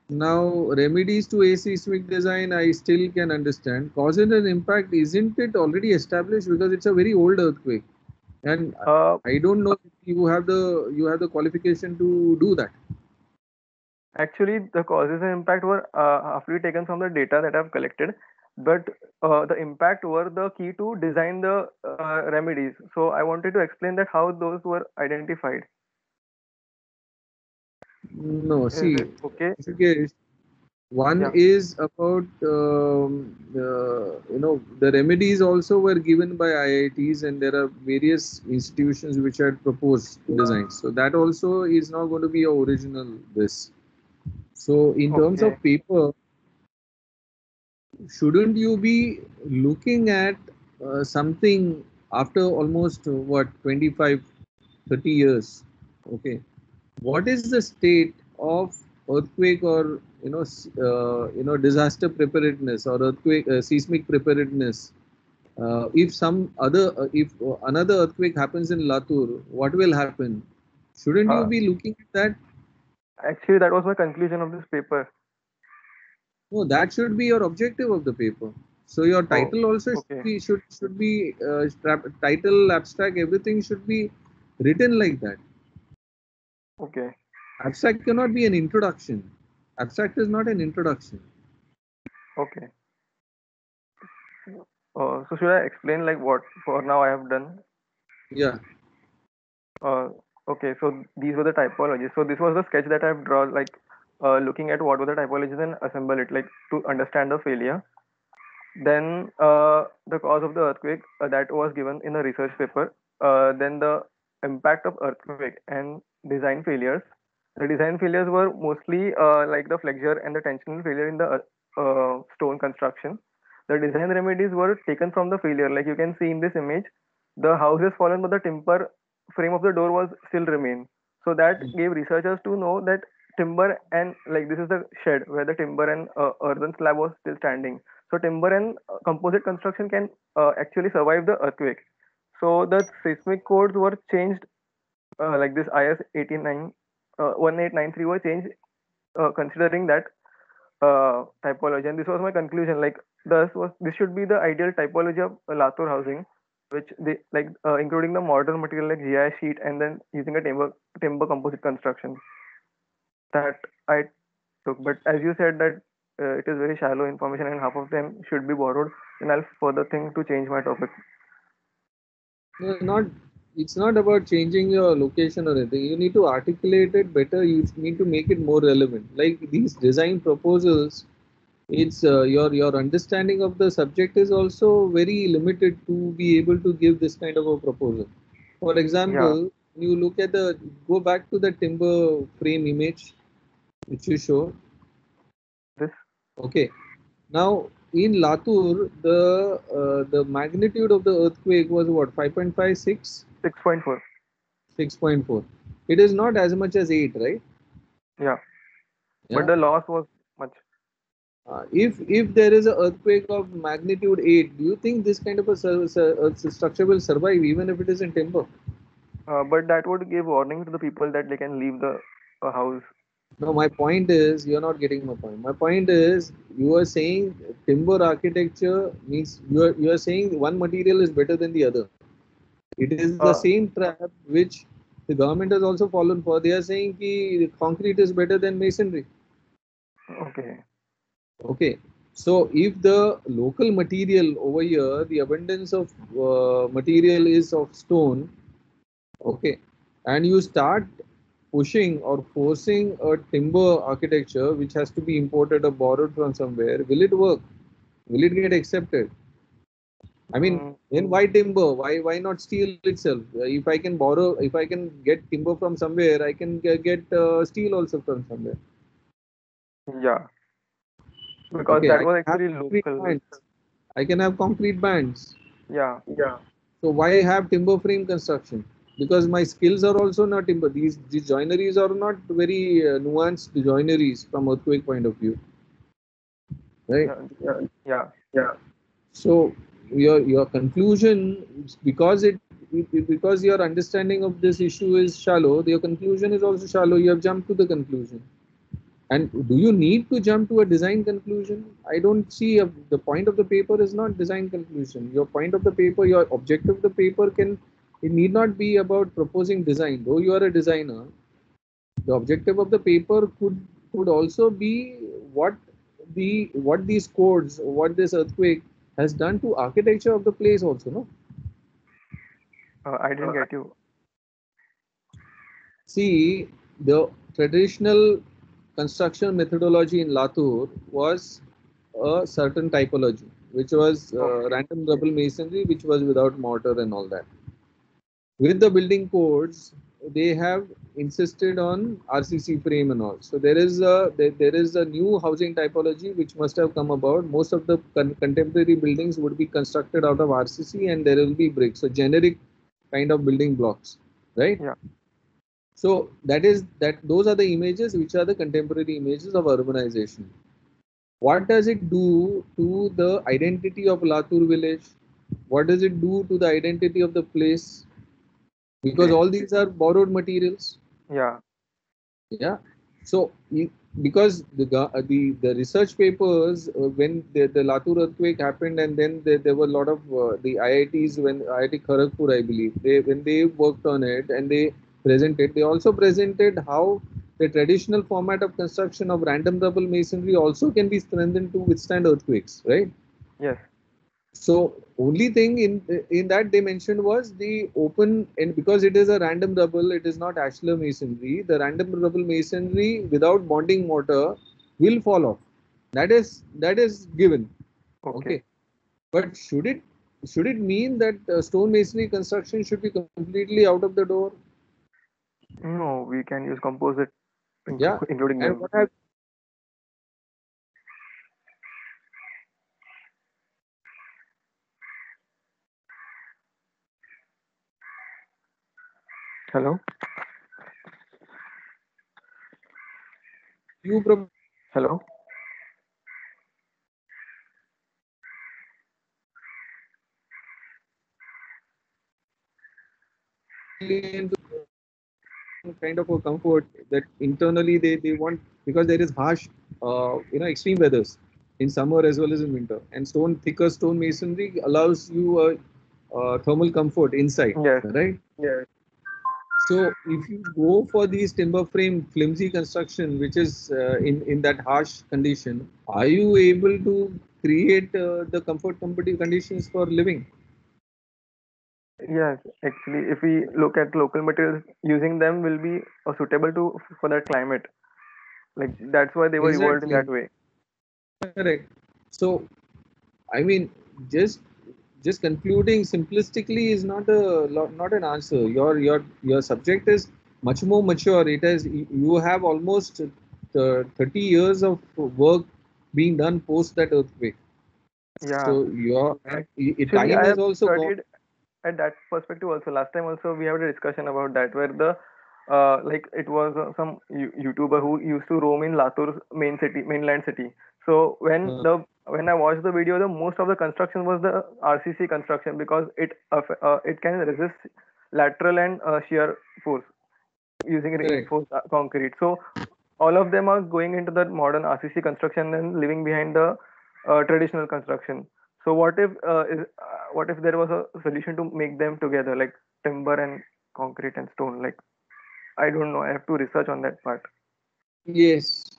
Now, remedies to aseismic design, I still can understand. Causal and impact, isn't it already established because it's a very old earthquake, and I don't know if you have the qualification to do that. Actually, the causes and impact were roughly taken from the data that I've collected, but the impact were the key to design the remedies. So I wanted to explain that how those were identified. No, Is see, it okay? Rishikesh, one Yeah. is about the remedies also were given by IITs, and there are various institutions which had proposed designs. So that also is not going to be a original this. So in terms Okay. of paper, shouldn't you be looking at something after almost what 25, 30 years? Okay, what is the state of earthquake or disaster preparedness or earthquake seismic preparedness? If some other if another earthquake happens in Latur, what will happen? Shouldn't you be looking at that? Actually, that was my conclusion of this paper. No, that should be your objective of the paper. So your title also okay. should be title, abstract, everything should be written like that. Okay. Abstract cannot be an introduction. Abstract is not an introduction. Okay. So should I explain like what for now I have done? Yeah. Okay. So these were the typologies. So this was the sketch that I've drawn, like looking at what were the typologies and assemble it, like to understand the failure. Then the cause of the earthquake that was given in a research paper. Then the impact of earthquake and design failures. The design failures were mostly like the flexure and the tensional failure in the stone construction. The design remedies were taken from the failure. Like you can see in this image, the house is fallen, but the timber frame of the door was still remain. So that gave researchers to know that timber and like this is the shed where the timber and earthen slab was still standing. So timber and composite construction can actually survive the earthquake. So the seismic codes were changed, like this IS 1893 were changed considering that typology. And this was my conclusion. Like this should be the ideal typology of Latur housing, which they like including the modern material like GI sheet and then using a timber composite construction. That I took. But as you said that it is very shallow information and half of them should be borrowed, then I'll further think to change my topic. No, it's not about changing your location or anything. You need to articulate it better. You need to make it more relevant. Like these design proposals, it's your understanding of the subject is also very limited to be able to give this kind of a proposal. For example, you look at go back to the timber frame image which you show. This. Okay. Now in Latur, the magnitude of the earthquake was what, 5.5, 6? 6.4. 6.4. It is not as much as 8, right? Yeah. Yeah. But the loss was much. If there is an earthquake of magnitude 8, do you think this kind of a structure will survive even if it is in timber? But that would give warning to the people that they can leave the house. No, my point is, you're not getting my point. My point is, you are saying timber architecture means you are saying one material is better than the other. It is the same trap which the government has also fallen for. They are saying that concrete is better than masonry. Okay. Okay. So if the local material over here, the abundance of material is of stone, okay, and you start pushing or forcing a timber architecture which has to be imported or borrowed from somewhere, will it work? Will it get accepted? I mean, then why timber? Why not steel itself? If I can borrow, if I can get timber from somewhere, I can get steel also from somewhere. Yeah. Because okay, that was actually local. I can have concrete bands. Yeah. So why have timber frame construction? Because my skills are also not timber. These joineries are not very nuanced joineries from earthquake point of view, right? Yeah. So your conclusion, because because your understanding of this issue is shallow, your conclusion is also shallow. You have jumped to the conclusion. And do you need to jump to a design conclusion? I don't see the point of the paper is not design conclusion. Your point of the paper, your objective of the paper it need not be about proposing design. Though you are a designer, the objective of the paper could also be what these codes, what this earthquake has done to architecture of the place also, no? I didn't get you. See, the traditional construction methodology in Latur was a certain typology, which was random double masonry, which was without mortar and all that. With the building codes, they have insisted on RCC frame and all. So there is a new housing typology which must have come about. Most of the contemporary buildings would be constructed out of RCC, and there will be bricks. So generic kind of building blocks, right? Yeah. So those are the images which are the contemporary images of urbanization. What does it do to the identity of Latur village? What does it do to the identity of the place? Because all these are borrowed materials. Yeah. Yeah. So because the research papers when the Latur earthquake happened, and then there were a lot of the IITs, when IIT Kharagpur, I believe, when they worked on it and they also presented how the traditional format of construction of random double masonry also can be strengthened to withstand earthquakes, right? Yes. So only thing in that they mentioned was the open, and because it is a random double, it is not ashlar masonry. The random double masonry without bonding mortar will fall off. That is given. Okay. But should it mean that stone masonry construction should be completely out of the door? No, we can use composite, Yeah, including and them. what have Hello. you Hello. kind of a comfort that internally they want, because there is harsh extreme weathers in summer as well as in winter, and thicker stone masonry allows you a thermal comfort inside. Yes. Right. Yes. So if you go for these timber frame flimsy construction, which is in that harsh condition, are you able to create the comfort conditions for living? Yes, actually, if we look at local materials, using them will be suitable for that climate. Like that's why they were evolved in that way. Correct. So, I mean, just concluding simplistically is not an answer. Your subject is much more mature. You have almost 30 years of work being done post that earthquake. Yeah. So Actually, time I has have also studied gone. at that perspective also. Last time also we had a discussion about that, where the like it was some YouTuber who used to roam in Latur's mainland city. So when I watched the video, the most of the construction was the RCC construction, because it can resist lateral and shear force using reinforced concrete. So all of them are going into the modern RCC construction and leaving behind the traditional construction. So what if there was a solution to make them together, like timber and concrete and stone? Like, I don't know. I have to research on that part. Yes,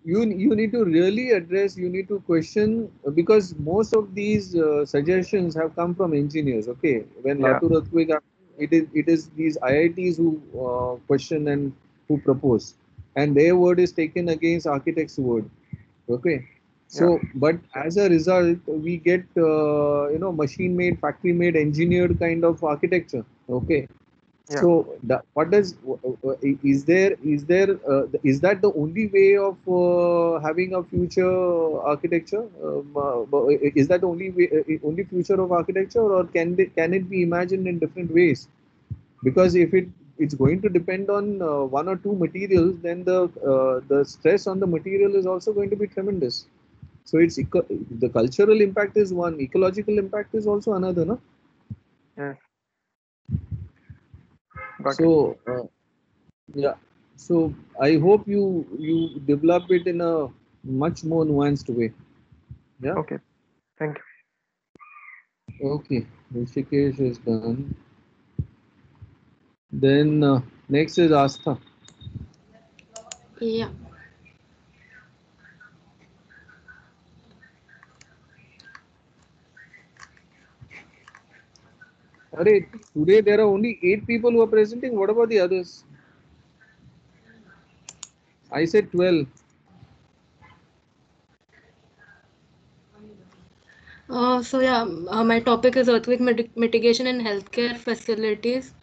you need to really address. You need to question, because most of these suggestions have come from engineers. Okay, when Latur earthquake happened, it is these IITs who question and who propose, and their word is taken against architects' word. Okay. So, but as a result, we get machine-made, factory-made, engineered kind of architecture. Okay. So, is that the only way of having a future architecture? Is that the only future of architecture, or can it be imagined in different ways? Because if it's going to depend on one or two materials, then the stress on the material is also going to be tremendous. So the cultural impact is one, ecological impact is also another, no? Yes. So yeah. So I hope you develop it in a much more nuanced way. Yeah. Okay. Thank you. Okay. Rishikesh is done. Then next is Astha. Yeah. Arey, today there are only 8 people who are presenting. What about the others? I said 12. My topic is earthquake mitigation in healthcare facilities,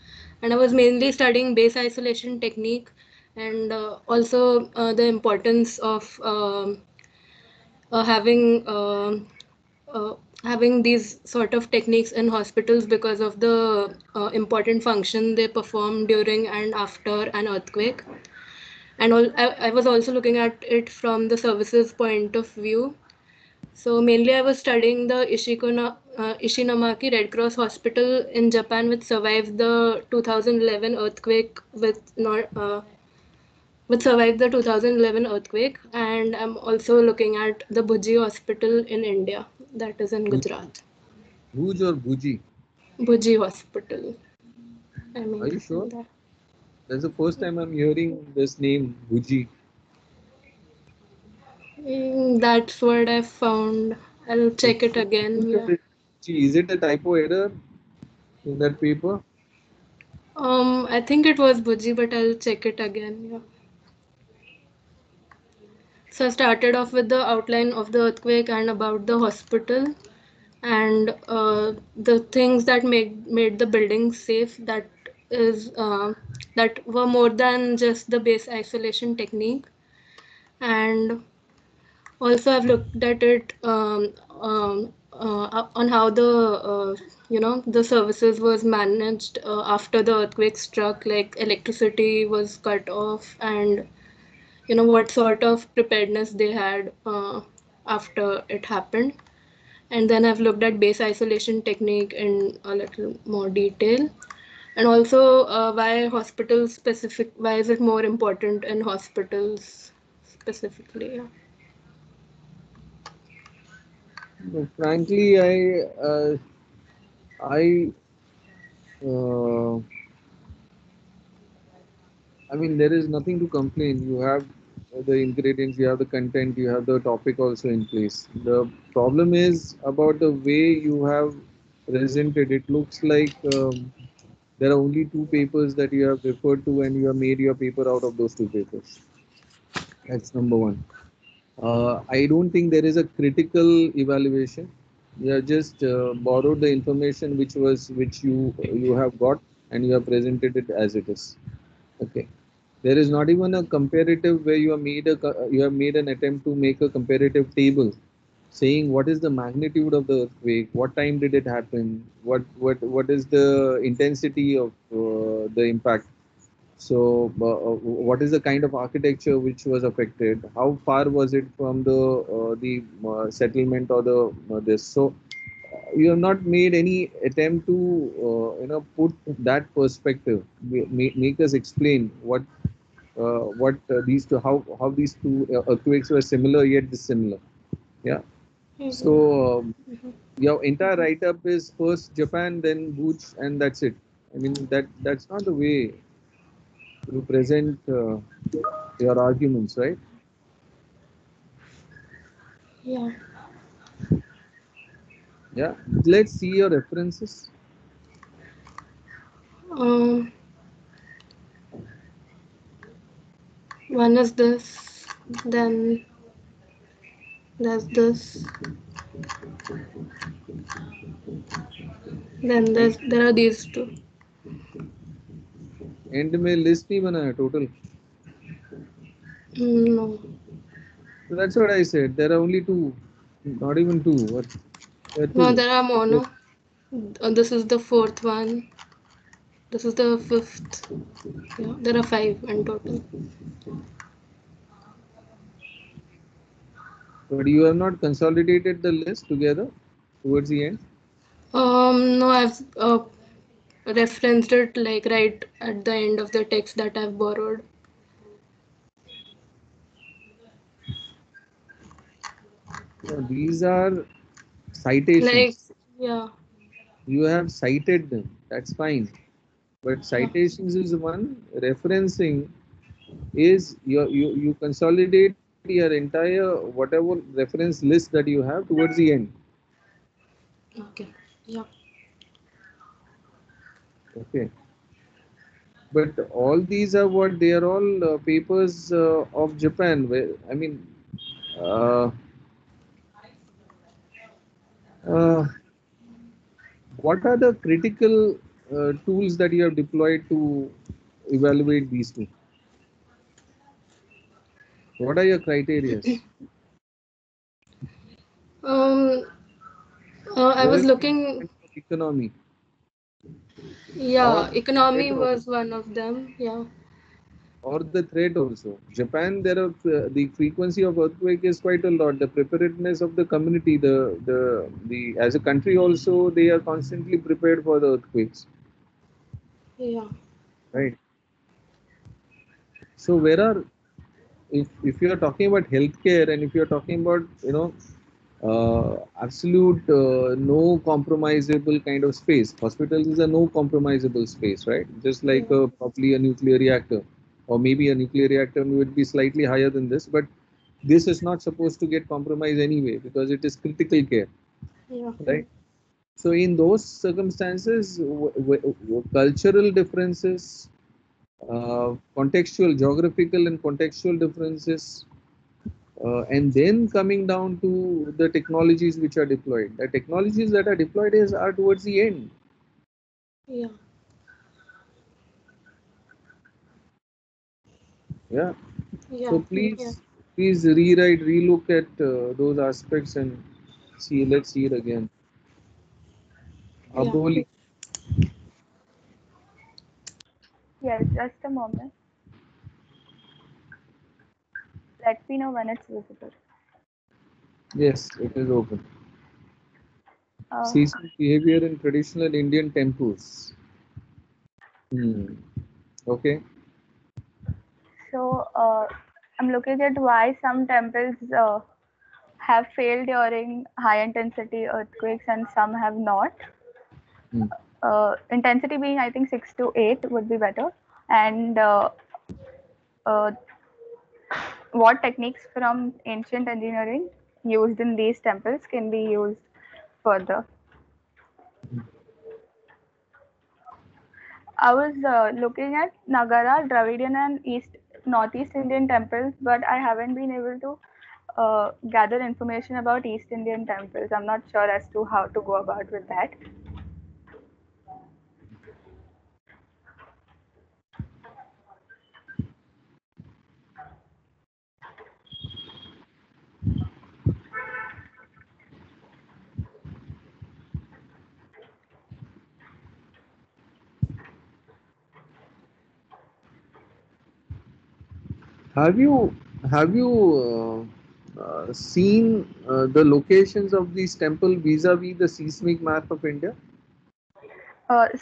and I was mainly studying base isolation technique, and also the importance of having having these sort of techniques in hospitals because of the important function they perform during and after an earthquake. And I was also looking at it from the services point of view. So mainly I was studying the Ishinomaki Red Cross Hospital in Japan, which survived the 2011 earthquake which survived the 2011 earthquake, and I'm also looking at the Bhuji Hospital in India, that is in Gujarat. Bhuj or Bhuji? Bhuji Hospital. I mean, are you sure? that. That's the first time I'm hearing this name, Bhuji. That's what I found. I'll check it again. Yeah. Is it a typo error in that paper? I think it was Bhuji, but I'll check it again. Yeah. So I started off with the outline of the earthquake and about the hospital, and the things that made the building safe. That were more than just the base isolation technique, and also I've looked at it on how the services was managed after the earthquake struck, like electricity was cut off, and what sort of preparedness they had after it happened. And then I've looked at base isolation technique in a little more detail, and also why is it more important in hospitals specifically. Yeah. No, frankly, I mean, there is nothing to complain. You have the ingredients, you have the content, you have the topic also in place. The problem is about the way you have presented. It looks like there are only 2 papers that you have referred to, and you have made your paper out of those 2 papers. That's number one. I don't think there is a critical evaluation. You have just borrowed the information which you have got, and you have presented it as it is. Okay. There is not even a comparative where you have made an attempt to make a comparative table saying what is the magnitude of the earthquake, what time did it happen, what is the intensity of the impact. So, what is the kind of architecture which was affected? How far was it from the settlement or the this? So, you have not made any attempt to put that perspective. Make us explain these two how these two earthquakes were similar yet dissimilar. Yeah. So your entire write-up is first Japan, then Bhuj, and that's it. I mean that's not the way to present your arguments, right? Yeah. Yeah. Let's see your references. One is this, then there's this, then there are these 2. End में list नहीं बना है total. No. So that's what I said. There are only 2, not even 2. What? No, there are more. No. This is the 4th one. This is the 5th. Yeah, there are 5 in total. But you have not consolidated the list together towards the end. No, I've referenced it like right at the end of the text that I've borrowed. These are citations. Like, yeah. You have cited them. That's fine. But citations is one. Referencing is you consolidate your entire whatever reference list that you have towards the end. Okay. Yeah. Okay. But all these are what they are all papers of Japan. Where I mean, uh, uh, what are the critical tools that you have deployed to evaluate these two? What are your criteria? I was looking. Economy. Yeah, economy was one of them. Yeah. Or the threat also. Japan, there are the frequency of earthquake is quite a lot. The preparedness of the community, the as a country also, they are constantly prepared for the earthquakes. Yeah. Right. So where are if you are talking about healthcare and if you are talking about absolute no compromisable kind of space, hospitals is a no compromisable space, right? Just like probably a nuclear reactor, or maybe a nuclear reactor would be slightly higher than this, but this is not supposed to get compromised anyway because it is critical care, Yeah. right? So in those circumstances, cultural differences, contextual, geographical and contextual differences, and then coming down to the technologies which are deployed. The technologies that are deployed are towards the end. Yeah. Yeah. Yeah. So please rewrite, relook at those aspects and see. Let's see it again. Aboli. Yes, just a moment. Let me know when it's visible. Yes, it is open. Uh, Seismic behavior in traditional Indian temples. Okay. So I'm looking at why some temples have failed during high intensity earthquakes and some have not. Intensity being, I think, 6 to 8 would be better. And what techniques from ancient engineering used in these temples can be used further. I was looking at Nagara, Dravidian, and Northeast Indian temples, but I haven't been able to gather information about East Indian temples. I'm not sure as to how to go about with that. Have you seen the locations of these temples vis-a-vis the seismic map of India?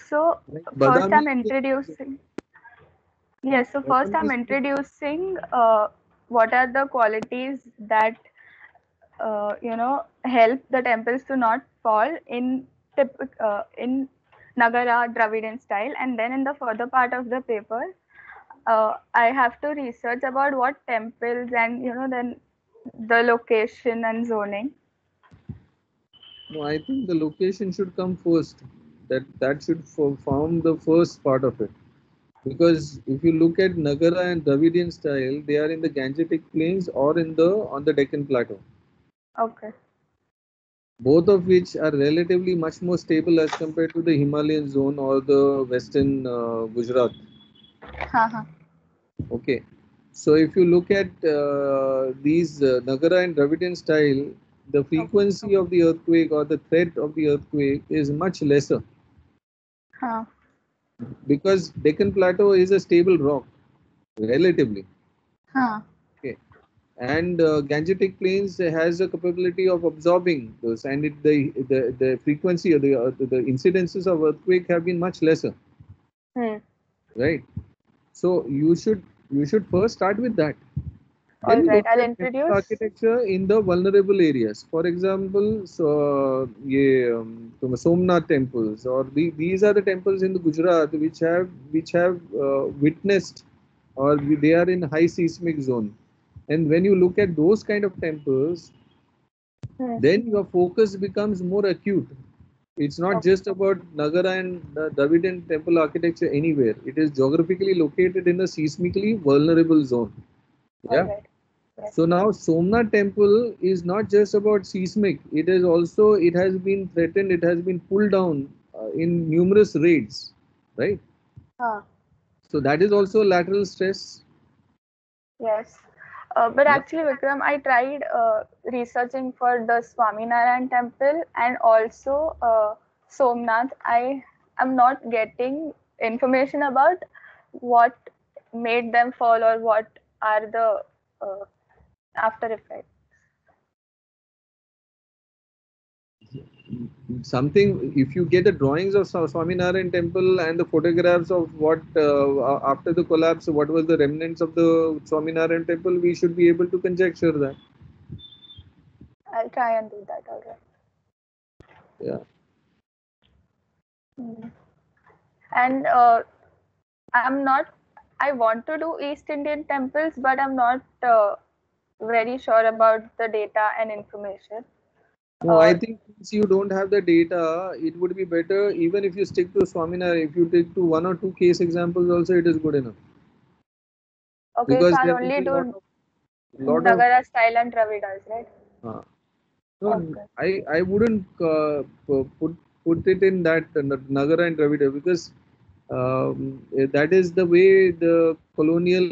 So first I'm introducing. Yes, so first I'm introducing what are the qualities that help the temples to not fall in Nagara Dravidian style, and then in the further part of the paper, I have to research about what temples and then the location and zoning. No, I think the location should come first. That should form the first part of it. Because if you look at Nagara and Dravidian style, they are in the Gangetic plains or on the Deccan plateau. Okay. Both of which are relatively much more stable as compared to the Himalayan zone or the western Gujarat. Okay. So if you look at these Nagara and Dravidian style, the frequency of the earthquake or the threat of the earthquake is much lesser. Because Deccan Plateau is a stable rock, relatively. Okay. And Gangetic Plains has a capability of absorbing those, and the frequency or the incidences of earthquake have been much lesser. Right. So you should first start with that. All Then right, look I'll at temple introduce. architecture in the vulnerable areas. For example, so Somnath temples, or these are the temples in the Gujarat which have witnessed, or they are in high seismic zone. And when you look at those kind of temples, then your focus becomes more acute. It's not just about Nagara and Dravidian temple architecture anywhere. It is geographically located in a seismically vulnerable zone. Yeah. All right. Yes. So now Somnath temple is not just about seismic. It is also, it has been threatened. It has been pulled down in numerous raids, right? So that is also lateral stress. Yes. But actually, Vikram, I tried researching for the Swaminarayan temple and also Somnath. I am not getting information about what made them fall or what are the after effects. Something, if you get the drawings of Swaminarayan temple and the photographs of what after the collapse, what was the remnants of the Swaminarayan temple, we should be able to conjecture that. I'll try and do that. All right. Yeah. And I want to do East Indian temples, but I'm not very sure about the data and information. No, I think since you don't have the data, it would be better even if you stick to Swaminarayan. If you take to 1 or 2 case examples also, it is good enough. Okay, Because so I'll there will only be do lot of style and Dravidas, right? no, I wouldn't put it in that Nagara and Dravida, because that is the way the colonial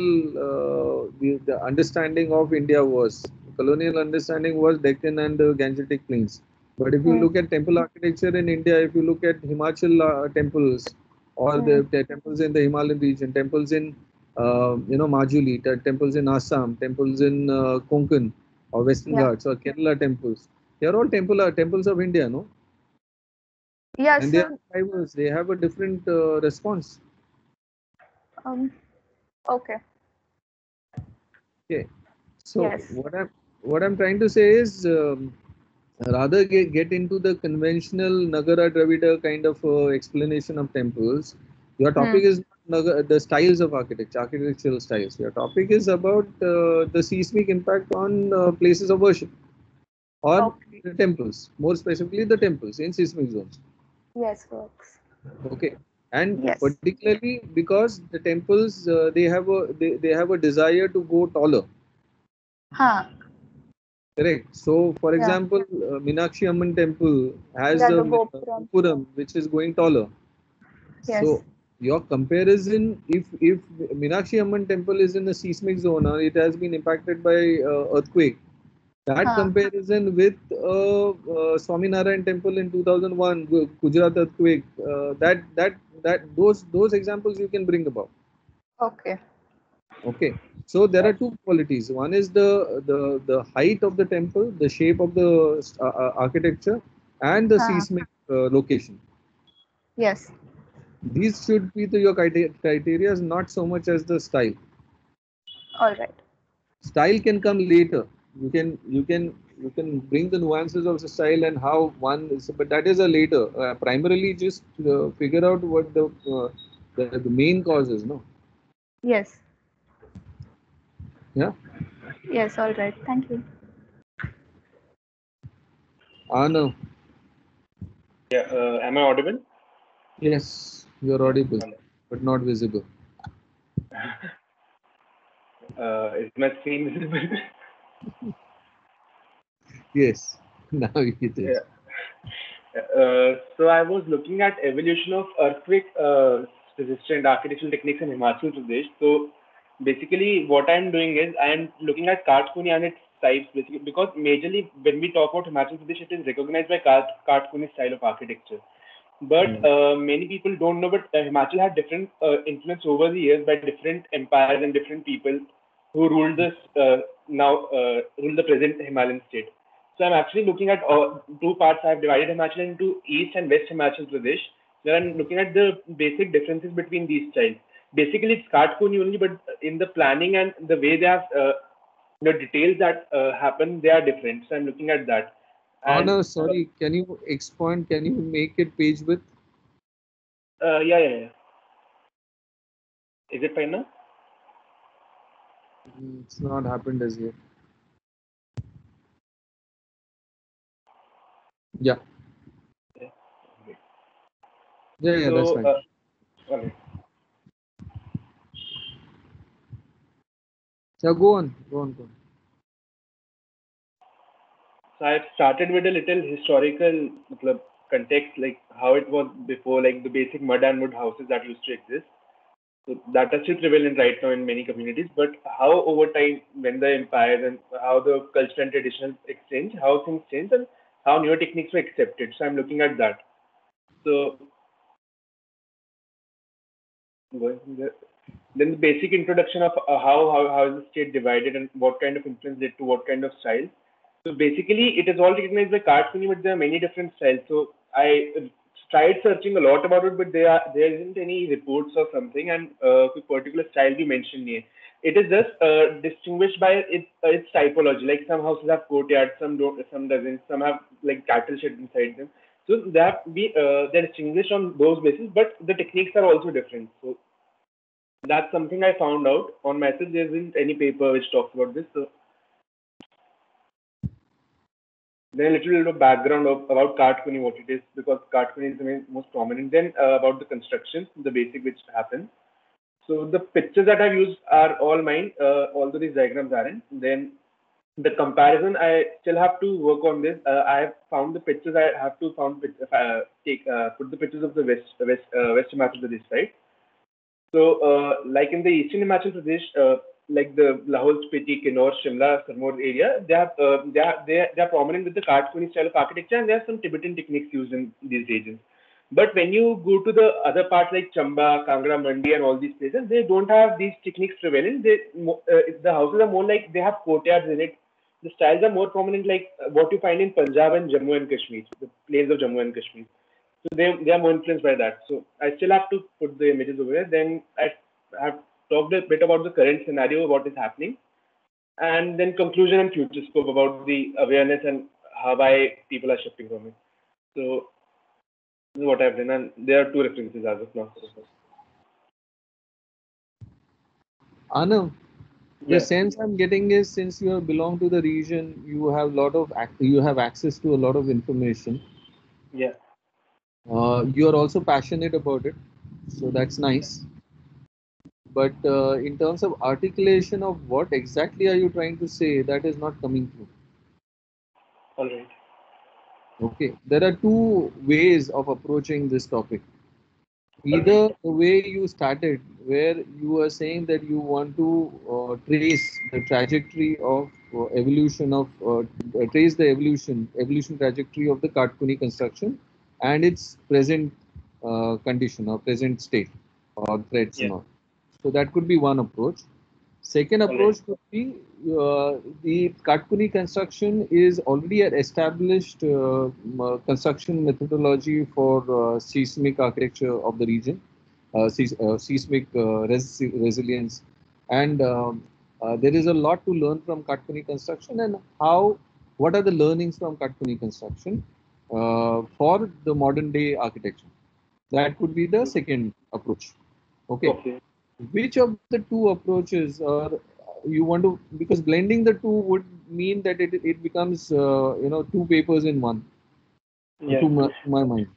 the understanding of India was. Colonial understanding was Deccan and the Gangetic Plains. But if you look at temple architecture in India, if you look at Himachal temples, or the temples in the Himalayan region, temples in Majuli, temples in Assam, temples in Konkan or Western Ghats, or Kerala temples, they are all temples of India, no? Yeah, and they are diverse. They have a different response. Okay. Okay. So what I'm trying to say is, rather get into the conventional Nagara Dravida kind of explanation of temples. Your topic is the styles of architectural styles. Your topic is about the seismic impact on places of worship, or the temples, more specifically the temples in seismic zones. Yes, works. Okay. And particularly because the temples, they have a desire to go taller. Correct. So, for example, Meenakshi Amman temple has a gopuram which is going taller. So, your comparison, if Meenakshi Amman temple is in a seismic zone or it has been impacted by earthquake, that comparison with Swaminarayan temple in 2001 Gujarat earthquake, those examples you can bring about. Okay. So there are two qualities. One is the height of the temple, the shape of the architecture, and the seismic location. Yes. These should be your criteria, not so much as the style. All right. Style can come later. You can bring the nuances of the style and how one is, but that is a later. Primarily, just figure out what the main cause is. No. Yes. Yeah. Yes. All right. Thank you. No. Yeah. Am I audible? Yes, you're audible, but not visible. Is my screen visible? Yes, now it is. Yeah. So I was looking at evolution of earthquake resistant architectural techniques in Himachal Pradesh. So basically what I'm doing is I'm looking at Kathkuni and its types, basically, because majorly when we talk about Himachal Pradesh, it is recognized by Kathkuni style of architecture. But many people don't know, but Himachal had different influence over the years by different empires and different people who ruled this rule the present Himalayan state. So I'm actually looking at two parts. I've divided Himachal into East and West Himachal Pradesh. Where I'm looking at the basic differences between these styles. Basically, it's Kathkuni only, but in the planning and the way they have the details that happen, they are different. So I'm looking at that. And, no, sorry, can you expand? Can you make it page width? Yeah. Is it fine now? It's not happened as yet. Yeah. Yeah, so, that's fine. Okay. So go on. So I've started with a little historical context, like how it was before, like the basic mud and wood houses that used to exist. So that are still prevalent right now in many communities, but how over time, when the empires and how the culture and traditional exchange, how things change and how newer techniques were accepted. So I'm looking at that. So going from there, then the basic introduction of how is the state divided and what kind of influence led to what kind of style. So basically, it is all recognized by Kartpuni, but there are many different styles. So I tried searching a lot about it, but there isn't any reports or something, and a particular style we mentioned here. It is just distinguished by its typology. Like some houses have courtyards, some don't, some doesn't. Some have like cattle sheds inside them. So they're distinguished on those bases, but the techniques are also different. So that's something I found out on myself. There isn't any paper which talks about this. So then a little bit of background about Kartpuni, what it is, because Kartpuni is the most prominent. Then about the construction, the basic which happens. So the pictures that I've used are all mine, although these diagrams aren't. Then the comparison, I still have to work on this. I have found the pictures. I have to put the pictures of the West Himachal Pradesh, right? So like in the eastern Himachal Pradesh, like the Lahore, Spiti, Kinnaur, Shimla, Sirmaur area, they are prominent with the Kartpuni style of architecture, and there are some Tibetan techniques used in these regions. But when you go to the other parts like Chamba, Kangra, Mandi, and all these places, they don't have these techniques prevalent. The houses are more like they have courtyards in it. The styles are more prominent, like what you find in Punjab and Jammu and Kashmir, the plains of Jammu and Kashmir. So they are more influenced by that. So I still have to put the images over there. Then I have talked a bit about the current scenario, what is happening, and then conclusion and future scope about the awareness and why people are shifting from it. So this is what I've done, and there are 2 references as of now. Arnav, the sense I'm getting is since you belong to the region, you have access to a lot of information. Yeah. You are also passionate about it, so that's nice. But in terms of articulation of what exactly are you trying to say, that is not coming through. All right. Okay, there are 2 ways of approaching this topic. Either the way you started, where you are saying that you want to trace the trajectory of trace the evolution trajectory of the Kartpuni construction and its present condition or present state or threats and all. So that could be one approach. Second approach could be the Kartpuni construction is already an established construction methodology for seismic architecture of the region, seismic resilience, and there is a lot to learn from Kartpuni construction and what are the learnings from Kartpuni construction for the modern day architecture. That could be the second approach. Okay. Which of the 2 approaches you want to, because blending the 2 would mean that it becomes 2 papers in one, to my mind.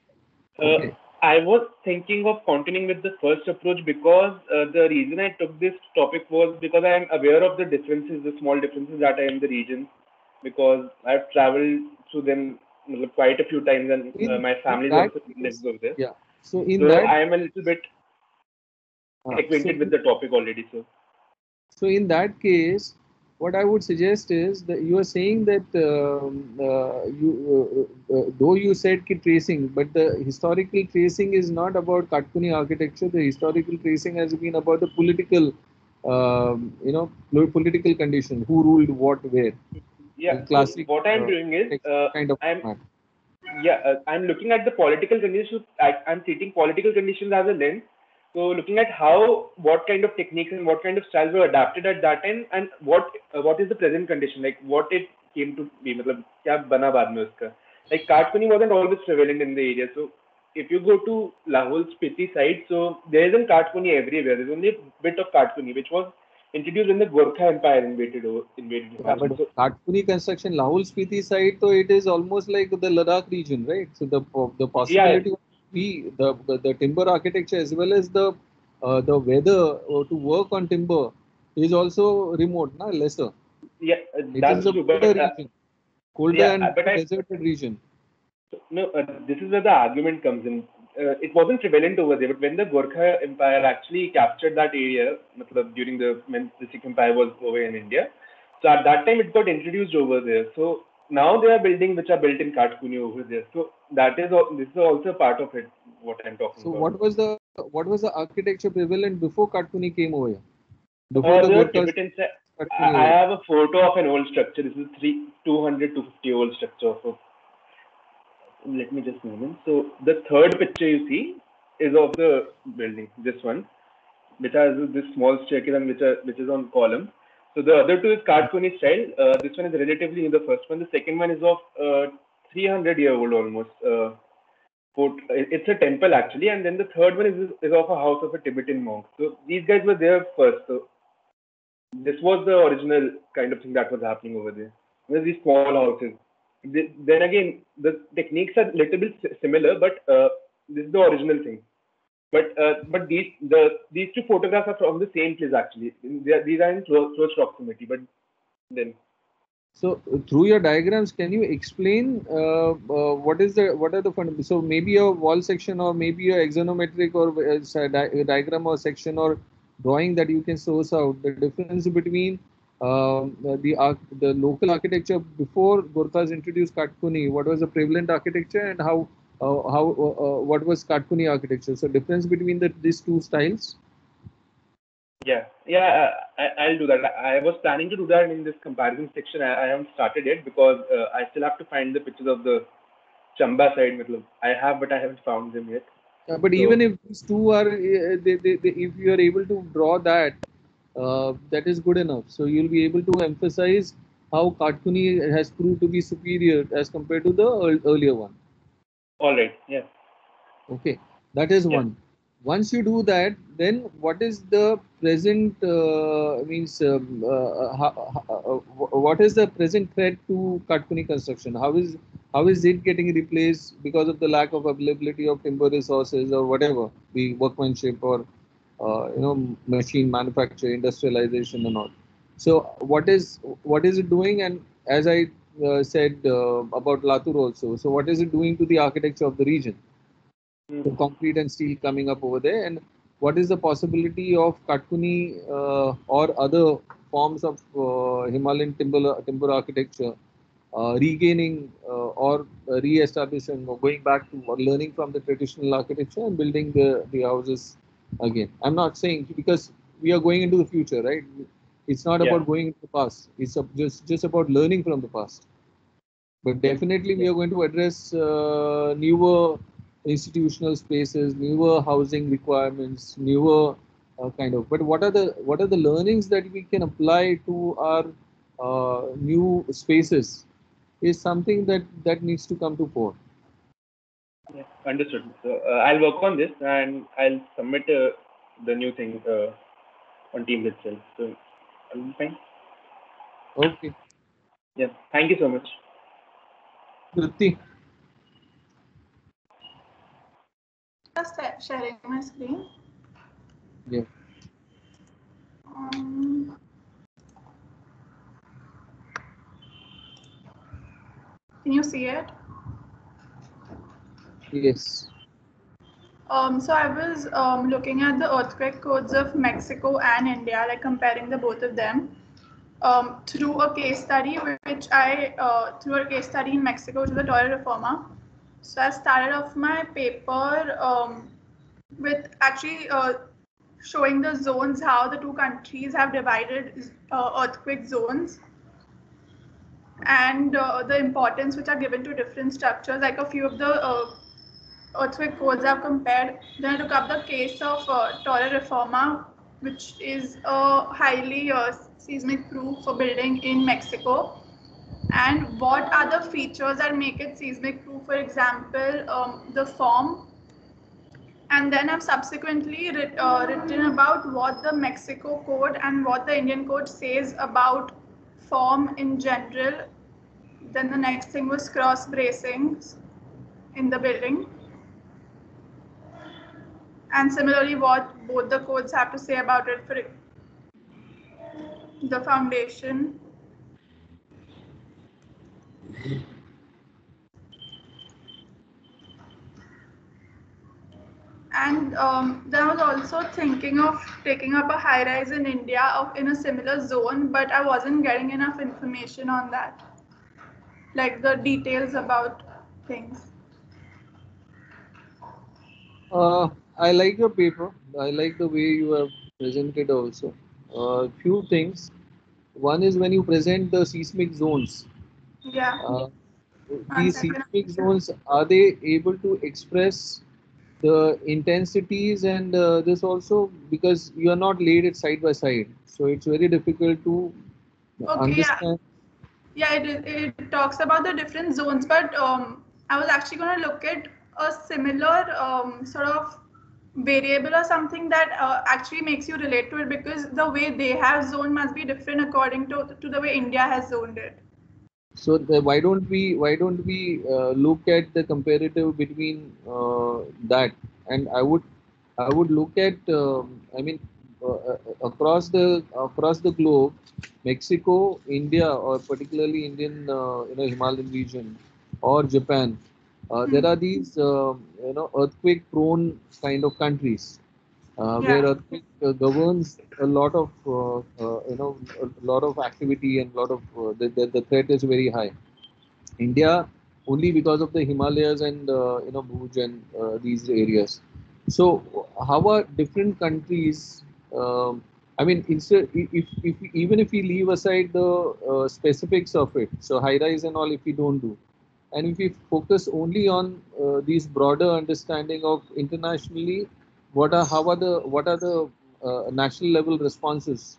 Okay. I was thinking of continuing with the first approach because the reason I took this topic was because I am aware of the differences, the small differences that are in the region, because I've traveled through them quite a few times and my family also lives over there. Yeah. So I am a little bit acquainted with the topic already. So in that case, what I would suggest is that you are saying that though you said tracing, but the historical tracing is not about Kartpuni architecture. The historical tracing has been about the political, political condition, who ruled what where. Yeah. Classic, so what I'm doing is I'm looking at the political conditions. I'm treating political conditions as a lens. So looking at what kind of techniques and what kind of styles were adapted at that time, and what is the present condition, like what it came to be, मतलब क्या बना बाद में उसका. Like Kathkuni wasn't always prevalent in the area. So if you go to Lahaul Spiti side, so there isn't Kathkuni everywhere. There's only a bit of Kathkuni, which was introduced when the Gorkha Empire invaded but Kathkuni construction, Lahaul Spiti side, so it is almost like the Ladakh region, right? So the possibility of the timber architecture as well as the weather to work on timber is also remote, lesser. Yeah, that's true. Colder region, colder and deserted region. No, this is where the argument comes in. It wasn't prevalent over there, but when the Gorkha Empire actually captured that area, during when the Sikh Empire was over in India, so at that time it got introduced over there. So now there are buildings which are built in Kathkuni over there. So this is also part of it. What I'm talking about. So what was the architecture prevalent before Kathkuni came over here? Before the Gorkhas. I have a photo of an old structure. This is 200-250 old structure. So let me just moment. So the third picture you see is of the building. This one, which has this small staircase and which is on column. So the other two is Kathkuni style. This one is relatively new. The first one. The second one is of 300-year-old almost. It's a temple actually, and then the third one is of a house of a Tibetan monk. So these guys were there first. So this was the original kind of thing that was happening over there. There's these small houses. Then again, the techniques are a little bit similar, but this is the original thing. But these two photographs are from the same place actually. These are in close proximity, but then. So through your diagrams, can you explain what are the fundamentals? So maybe a wall section, or maybe a axonometric or diagram or section or drawing that you can source out the difference between the local architecture before Gorkhas introduced Kathkuni. What was the prevalent architecture, and what was Kathkuni architecture? So difference between these two styles. Yeah, I'll do that. I was planning to do that in this comparison section. I haven't started yet because I still have to find the pictures of the Chamba side. I have, but I haven't found them yet. But so, even if these two are, if you are able to draw that, that is good enough. So you'll be able to emphasize how Kathkuni has proved to be superior as compared to the earlier one. All right. Yeah. Okay, that is one. Once you do that, then what is the present what is the present threat to Kathkuni construction? How is it getting replaced because of the lack of availability of timber resources or whatever, the workmanship or machine manufacture, industrialization and all? So what is it doing? And as I said about Latur also, so what is it doing to the architecture of the region? The concrete and steel coming up over there, and what is the possibility of Kathkuni or other forms of Himalayan timber architecture regaining or re-establishing or going back to learning from the traditional architecture and building the houses again? I'm not saying, because we are going into the future, right? It's not about going into the past. It's just about learning from the past. But definitely we are going to address newer institutional spaces, newer housing requirements, newer but what are the learnings that we can apply to our new spaces is something that needs to come to fore. Yeah, understood. So I'll work on this and I'll submit the new thing on Teams itself. So I'll be fine. Okay. Yeah. Thank you so much. Krithi. Just sharing my screen. Yeah. Can you see it? Yes. So I was looking at the earthquake codes of Mexico and India, like comparing the both of them through a case study, through a case study in Mexico, which is the Torre Reforma. So I started off my paper with actually showing the zones, how the two countries have divided earthquake zones, and the importance which are given to different structures. Like a few of the earthquake codes I've compared. Then I look up the case of Torre Reforma, which is a highly seismic proof building in Mexico. And what are the features that make it seismic proof? For example, the form. And then I've subsequently written about what the Mexico code and what the Indian code says about form in general. Then the next thing was cross bracings in the building. And similarly, what both the codes have to say about it for the foundation. And then I was also thinking of taking up a high rise in India in a similar zone, but I wasn't getting enough information on that, like the details about things. I like your paper. I like the way you have presented also. Few things. One is when you present the seismic zones. Yeah. These seismic zones, are they able to express the intensities and this also, because you are not laid it side by side, so it's very difficult to understand. Yeah, it talks about the different zones, but I was actually going to look at a similar sort of variable or something that actually makes you relate to it, because the way they have zoned must be different according to the way India has zoned it. So why don't we look at the comparative between that, and I would look at across the globe, Mexico, India, or particularly Indian Himalayan region, or Japan. There are these earthquake prone kind of countries where earthquake governs a lot of a lot of activity, and a lot of the threat is very high. India, only because of the Himalayas and Bhuj and these areas. So how are different countries? I mean, instead, if even if we leave aside the specifics of it, so high rise and all, if we don't do, and if we focus only on these broader understanding of internationally, what are the national level responses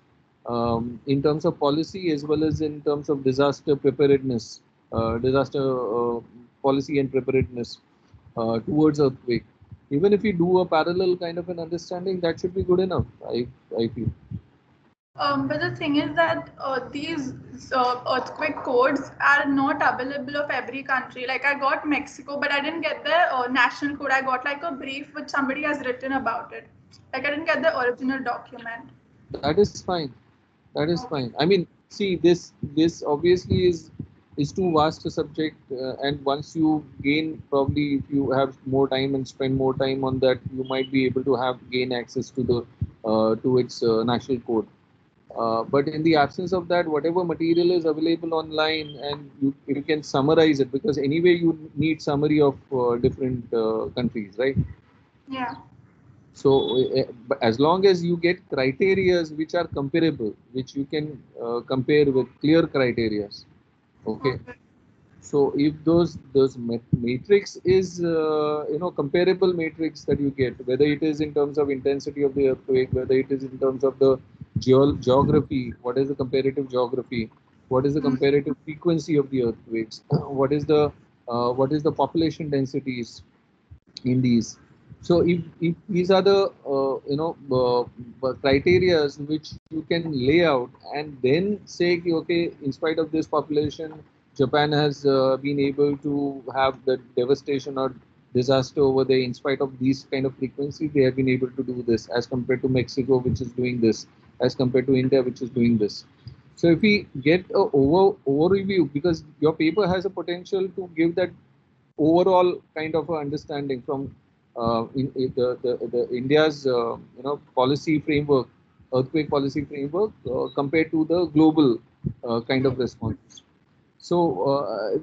in terms of policy as well as in terms of disaster preparedness, disaster policy and preparedness towards earthquake. Even if we do a parallel kind of an understanding, that should be good enough, I feel. But the thing is that these earthquake codes are not available of every country. Like I got Mexico, but I didn't get the national code. I got like a brief which somebody has written about it. Like I didn't get the original document. That is fine. That is fine. I mean, see, this obviously is too vast a subject, and once you gain, probably if you have more time and spend more time on that, you might be able to gain access to the to its national code. But in the absence of that, whatever material is available online, and you can summarize it, because anyway you need summary of different countries, right? Yeah. So as long as you get criterias which are comparable, which you can compare with clear criterias, okay. So if those matrix is comparable matrix that you get, whether it is in terms of intensity of the earthquake, whether it is in terms of the geography, what is the comparative geography, what is the comparative frequency of the earthquakes, what is the population densities in these. So if these are the criteria which you can lay out, and then say, okay, in spite of this population, Japan has been able to have the devastation or disaster over there. In spite of these kind of frequency, they have been able to do this, as compared to Mexico, which is doing this, as compared to India, which is doing this. So if we get a overview, because your paper has a potential to give that overall kind of understanding from the India's policy framework, earthquake policy framework, compared to the global kind of response. So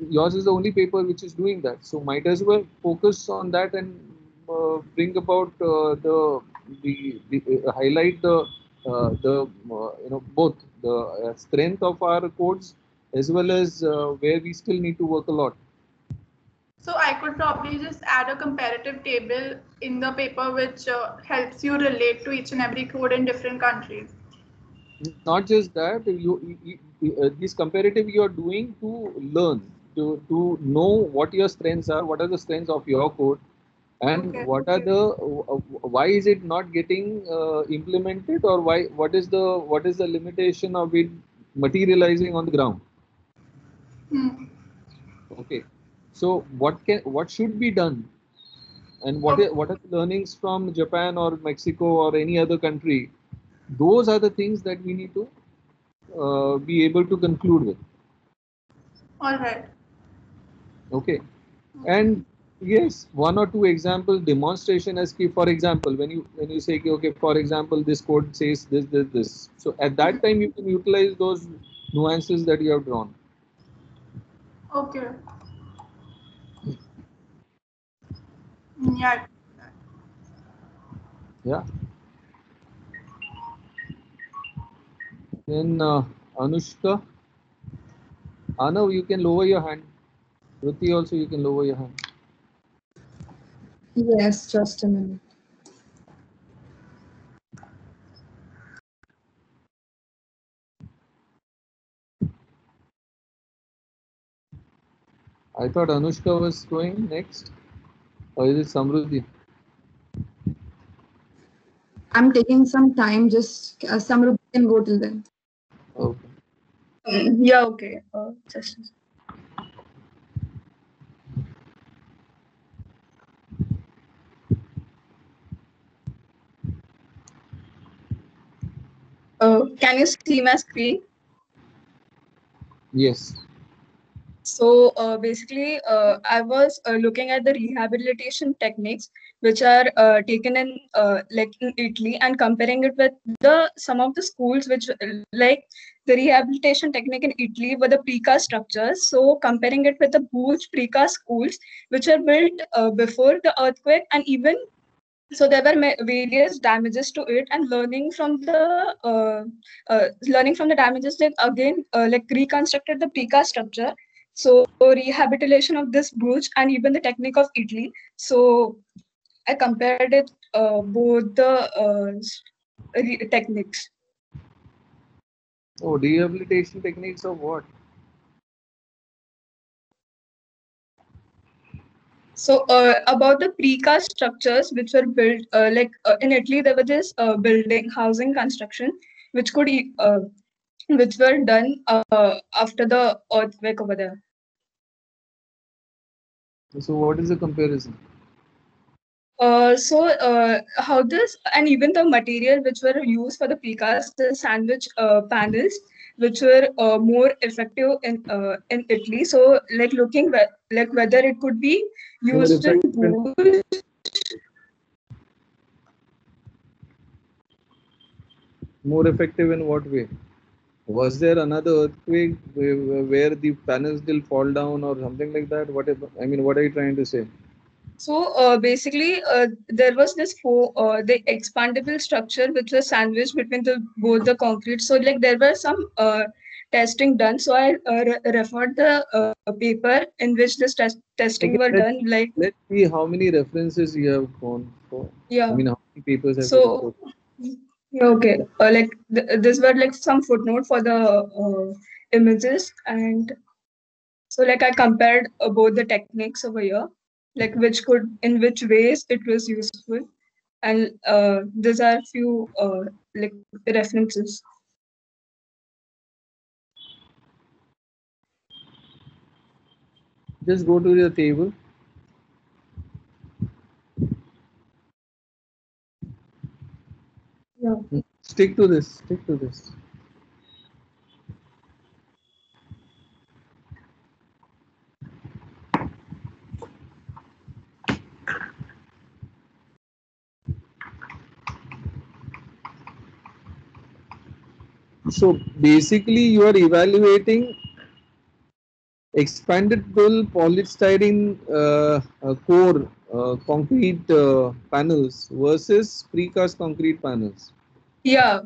yours is the only paper which is doing that. So might as well focus on that and bring about highlight both the strength of our codes as well as where we still need to work a lot. So I could probably just add a comparative table in the paper which helps you relate to each and every code in different countries. Not just that, this comparative you are doing to learn, to know what your strengths are, what are the strengths of your code, and what are the why is it not getting implemented, or what is the limitation of it materializing on the ground. Okay, so what should be done, and what are the learnings from Japan or Mexico or any other country? Those are the things that we need to be able to conclude with. All right. Okay, and yes, one or two example demonstration as key. For example, when you say okay, for example, this code says this. So at that time you can utilize those nuances that you have drawn. Okay. Yeah. Yeah. Then Anushka, Anav, you can lower your hand. Ruti also, you can lower your hand. Yes, just a minute. I thought Anushka was going next, or is it Samruddhi? I'm taking some time, just Samruddhi can go till then. Okay. Yeah, okay. Just can you see my screen? Yes. So basically, I was looking at the rehabilitation techniques which are taken in like in Italy, and comparing it with some of the schools which like the rehabilitation technique in Italy were the precast structures. So comparing it with the Burj precast schools which are built before the earthquake, and even so there were various damages to it, and learning from the damages, like again like reconstructed the precast structure. So rehabilitation of this Burj and even the technique of Italy. So I compared it both the techniques. Oh, rehabilitation techniques of what? So about the precast structures which were built, in Italy, there was this building housing construction which which were done after the earthquake over there. So what is the comparison? How this, and even the material which were used for the precast, the sandwich panels, which were more effective in Italy. So like looking like whether it could be used in both. More effective in what way? Was there another earthquake where the panels will fall down or something like that? What are you trying to say? So basically, there was this the expandable structure which was sandwiched between both the concrete. So like there were some testing done. So I referred the paper in which this testing were done. Like let's see how many references you have gone for. Yeah. I mean, how many papers have you So reported? okay, like these were like some footnote for the images, and so like I compared both the techniques over here, like in which ways it was useful, and these are few like references. Just go to the table. Yeah. Stick to this. Stick to this. So basically, you are evaluating expandable polystyrene core concrete panels versus precast concrete panels. Yeah,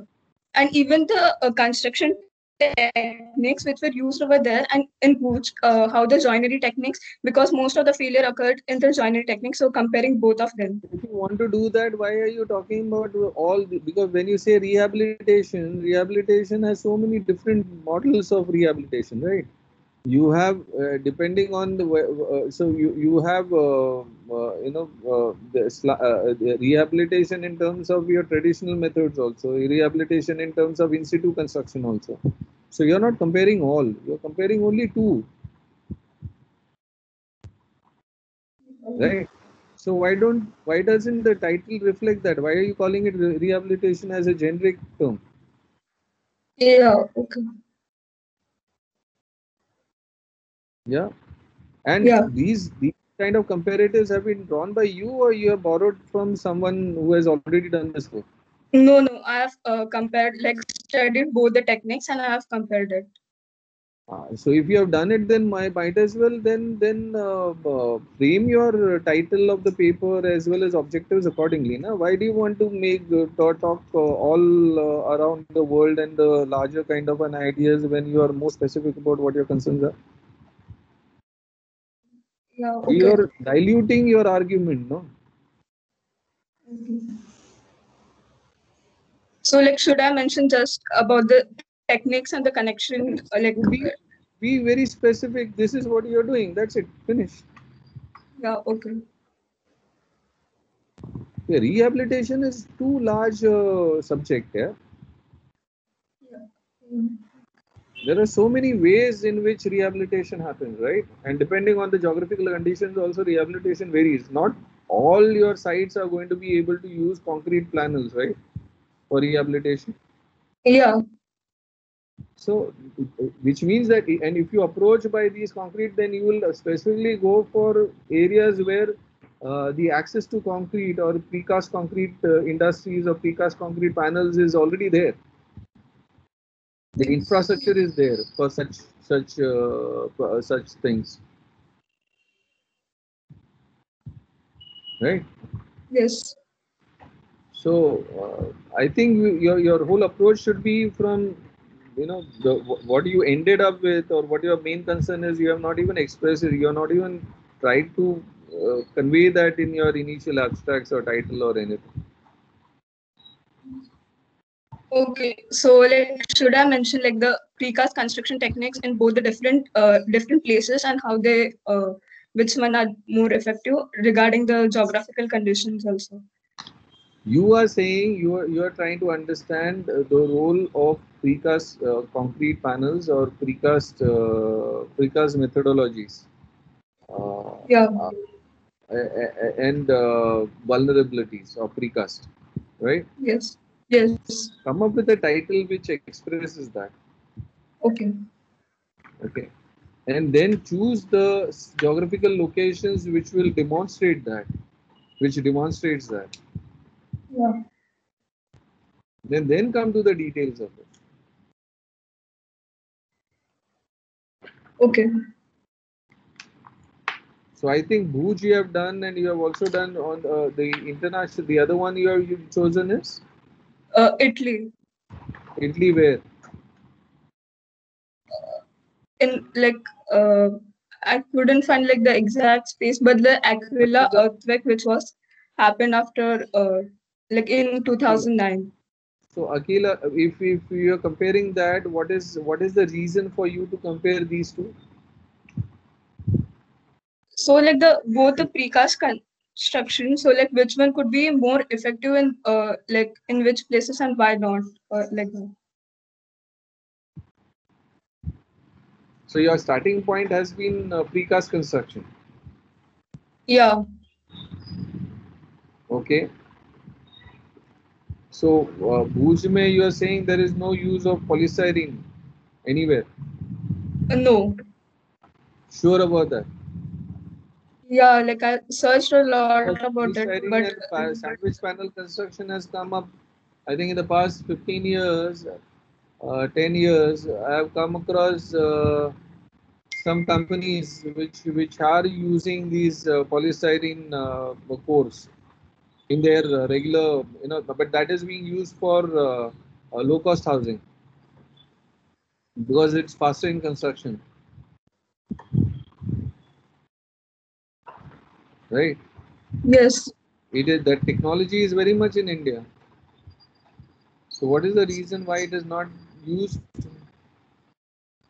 and even the construction techniques which were used over there, and in Bhuj, how the joinery techniques, because most of the failure occurred in the joinery techniques. So comparing both of them. If you want to do that, why are you talking about all because when you say rehabilitation, rehabilitation has so many different models of rehabilitation, right? You have depending on the so you have the rehabilitation in terms of your traditional methods, also rehabilitation in terms of in situ construction also. So you're not comparing all, you're comparing only two, right? So why doesn't the title reflect that? Why are you calling it rehabilitation as a generic term? Yeah, okay. Yeah, and Yeah. these kind of comparatives have been drawn by you, or you have borrowed from someone who has already done this work? No, I have compared, like studied both the techniques, and I have compared it. So if you have done it, then might as well then frame your title of the paper as well as objectives accordingly. Now, why do you want to make talk all around the world and the larger kind of an ideas when you are more specific about what your concerns are? Yeah, okay. You are diluting your argument, no? So, like, should I mention just about the techniques and the connection? Be very specific. This is what you are doing. That's it. Finish. Yeah, okay. Yeah, rehabilitation is too large subject. Yeah. There are so many ways in which rehabilitation happens, right? And depending on the geographical conditions, also rehabilitation varies. Not all your sites are going to be able to use concrete panels, right, for rehabilitation. Yeah. So, which means that, and if you approach by these concrete, then you will specifically go for areas where the access to concrete or precast concrete industries or precast concrete panels is already there. The infrastructure is there for such things, right? Yes. So I think your whole approach should be from what you ended up with, or what your main concern is. You have not even expressed it. You have not even tried to convey that in your initial abstracts or title or anything. Okay, so like, should I mention like the precast construction techniques in both the different places, and how they which one are more effective regarding the geographical conditions also? You are saying you are trying to understand the role of precast concrete panels or precast methodologies. Yeah. And vulnerabilities of precast, right? Yes. Yes. Come up with a title which expresses that. Okay. Okay. And then choose the geographical locations which will demonstrate that, which demonstrates that. Yeah. Then come to the details of it. Okay. So I think Bhuj you have done, and you have also done on the international. The other one you've chosen is Italy. Italy where? In like I couldn't find like the exact space, but the Aquila earthquake which was happened after like in 2009. So Akila, if you are comparing that, what is the reason for you to compare these two? So like the both the precast construction, so like which one could be more effective in like in which places, and why not like that? So your starting point has been precast construction. Yeah. Okay. So Bhuj mein you are saying there is no use of polystyrene anywhere. No. Sure about that? Yeah, like I searched a lot about it, but and sandwich panel construction has come up. I think in the past 15 years, 10 years, I have come across some companies which are using these polystyrene cores in their regular, but that is being used for low cost housing. because it's faster in construction, right? Yes. It is that technology is very much in India. So what is the reason why it is not used?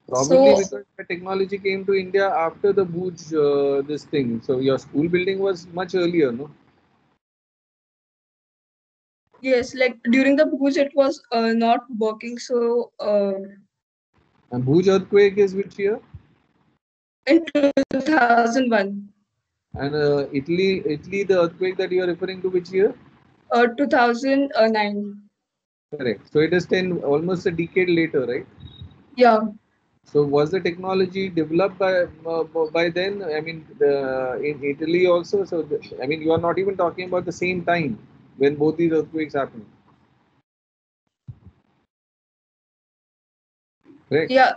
Probably So because the technology came to India after the Bhuj this thing. So your school building was much earlier, no? yes, like during the Bhuj, it was not working. So And Bhuj earthquake is which year? in 2001, And Italy, the earthquake that you are referring to, which year? 2009. Correct. So it is almost a decade later, right? Yeah. So was the technology developed by then? I mean, in Italy also. So I mean, you are not even talking about the same time when both these earthquakes happened. Correct. Yeah.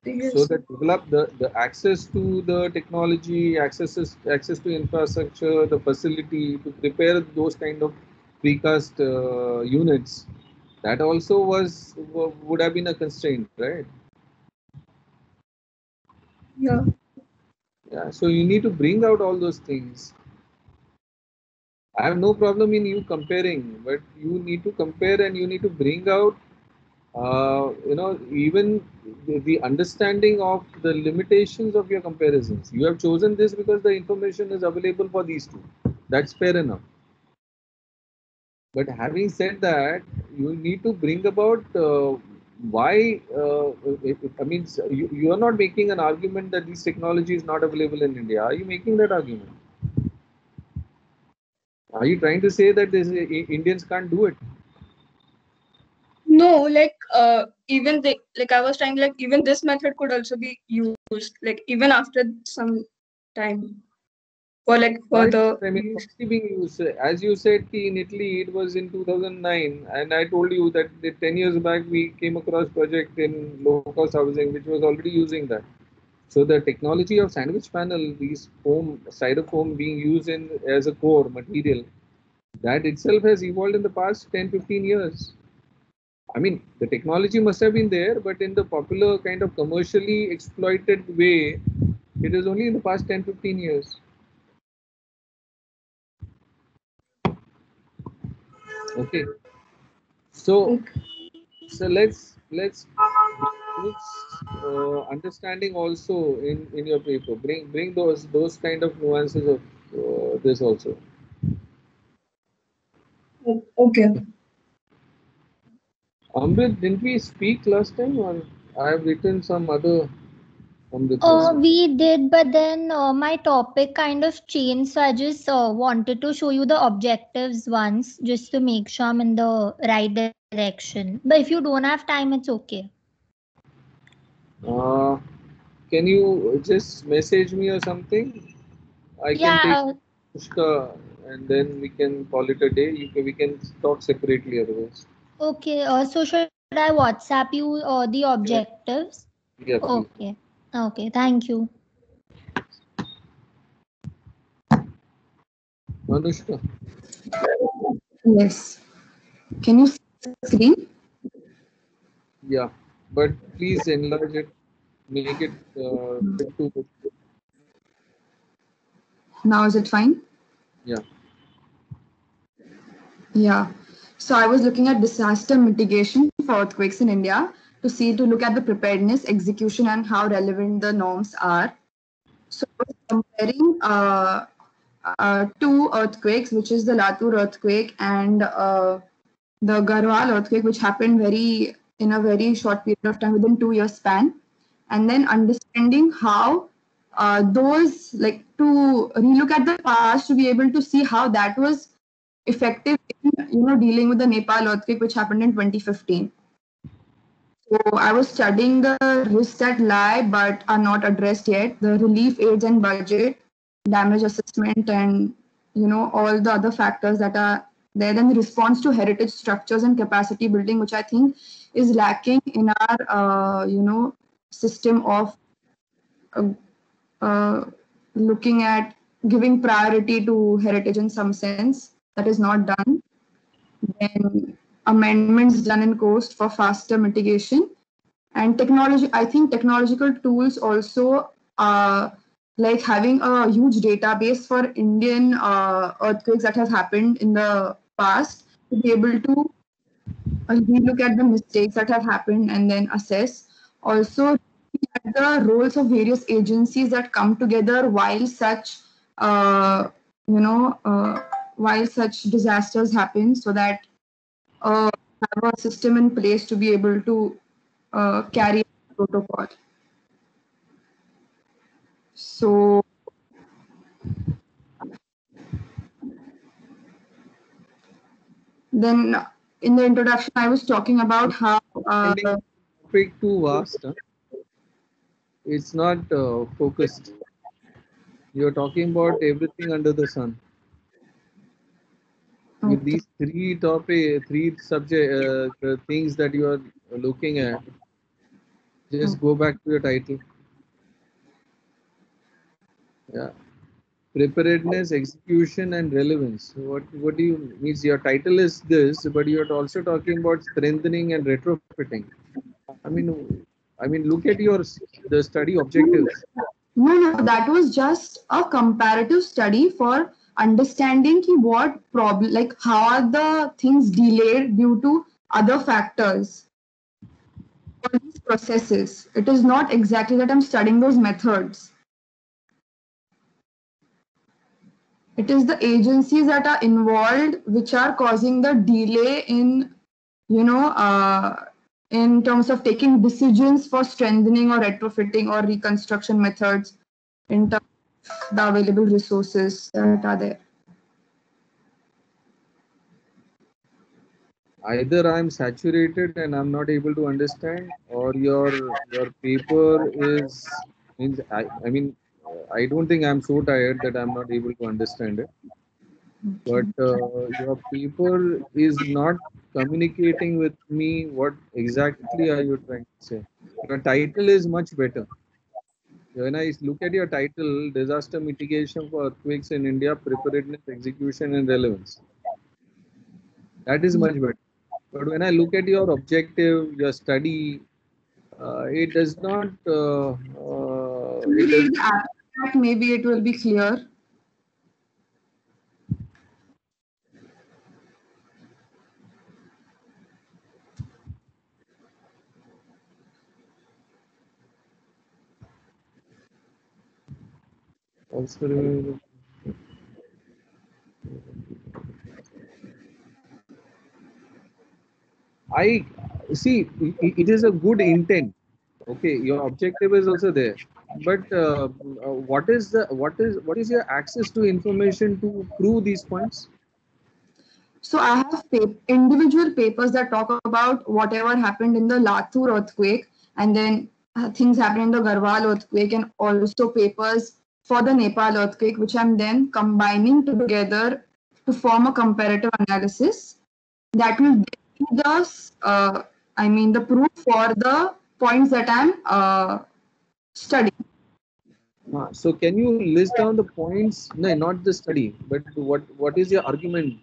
So that develop the access to the technology, access to infrastructure, the facility to prepare those kind of precast units. That also would have been a constraint, right? Yeah. Yeah. So you need to bring out all those things. I have no problem in you comparing, but you need to compare and you need to bring out, even the understanding of the limitations of your comparisons. You have chosen this because the information is available for these two. That's fair enough. But having said that, you need to bring about why. I mean, you are not making an argument that this technology is not available in India. Are you making that argument? Are you trying to say that Indians can't do it? No, like even they, like I was trying, like even this method could also be used, like even after some time, for like further I mean, use. being used. As you said, in Italy, it was in 2009, and I told you that 10 years back we came across project in low-cost housing, which was already using that. So the technology of sandwich panel, these styrofoam being used as a core material, that itself has evolved in the past 10-15 years. I mean, the technology must have been there, but in the popular kind of commercially exploited way, it is only in the past 10-15 years. Okay. So let's understanding also in your paper. Bring those kind of nuances of this also. Okay. Amrit, didn't we speak last time, or I have written some other Amrit message? We did, but then my topic kind of changed. So I just wanted to show you the objectives once, just to make sure I'm in the right direction. But if you don't have time, it's okay. Can you just message me or something? I can take Pushka and then we can call it a day. We can talk separately otherwise. Okay. So should I WhatsApp you the objectives? Yeah, please. Okay. Okay. Thank you. Manushka. Yes. Can you see the screen? Yeah, but please enlarge it, make it fit to. Now is it fine? Yeah. Yeah. So I was looking at disaster mitigation for earthquakes in India to look at the preparedness, execution, and how relevant the norms are. So I was comparing two earthquakes, which is the Latur earthquake and the Garhwal earthquake, which happened in a very short period of time, within 2 years span, and then understanding how those, like, to relook at the past to be able to see how that was effective in dealing with the Nepal earthquake, which happened in 2015. So I was studying the risks that lie but are not addressed yet, the relief aids and budget, damage assessment, and all the other factors that are there. Then the response to heritage structures and capacity building, which I think is lacking in our system of looking at giving priority to heritage in some sense. That is not done. Then amendments done in coast for faster mitigation, And technology, I think technological tools also like having a huge database for Indian earthquakes that have happened in the past to be able to look at the mistakes that have happened and then assess. Also, at the roles of various agencies that come together while such, while such disasters happen, so that have a system in place to be able to carry out protocol. So then in the introduction, I was talking about how topic too vast. Huh? It's not focused. You're talking about everything under the sun. With these three subject things that you are looking at, just go back to your title. Yeah, preparedness, execution, and relevance. What do you means? Your title is this, but you are also talking about strengthening and retrofitting. I mean, look at the study objectives. No, that was just a comparative study for understanding what problem, like how are the things delayed due to other factors for these processes. It is not exactly that I'm studying those methods. It is the agencies that are involved which are causing the delay in, in terms of taking decisions for strengthening or retrofitting or reconstruction methods in terms of the available resources that are there. Either I'm saturated and I'm not able to understand, or your paper means I don't think I'm so tired that I'm not able to understand it. But your paper is not communicating with me what exactly are you trying to say. Your title is much better. When I look at your title, Disaster Mitigation for Earthquakes in India, Preparedness, Execution and Relevance. That is much better. But when I look at your objective, your study, it does not. Maybe it will be clear. Also, I see it is a good intent. Okay, your objective is also there, but what is your access to information to prove these points? So I have individual papers that talk about whatever happened in the Latur earthquake, and then things happened in the Garhwal earthquake, and also papers for the Nepal earthquake, which I'm then combining together to form a comparative analysis that will give me the proof for the points that I'm studying. So can you list down the points? No, not the study, but what is your argument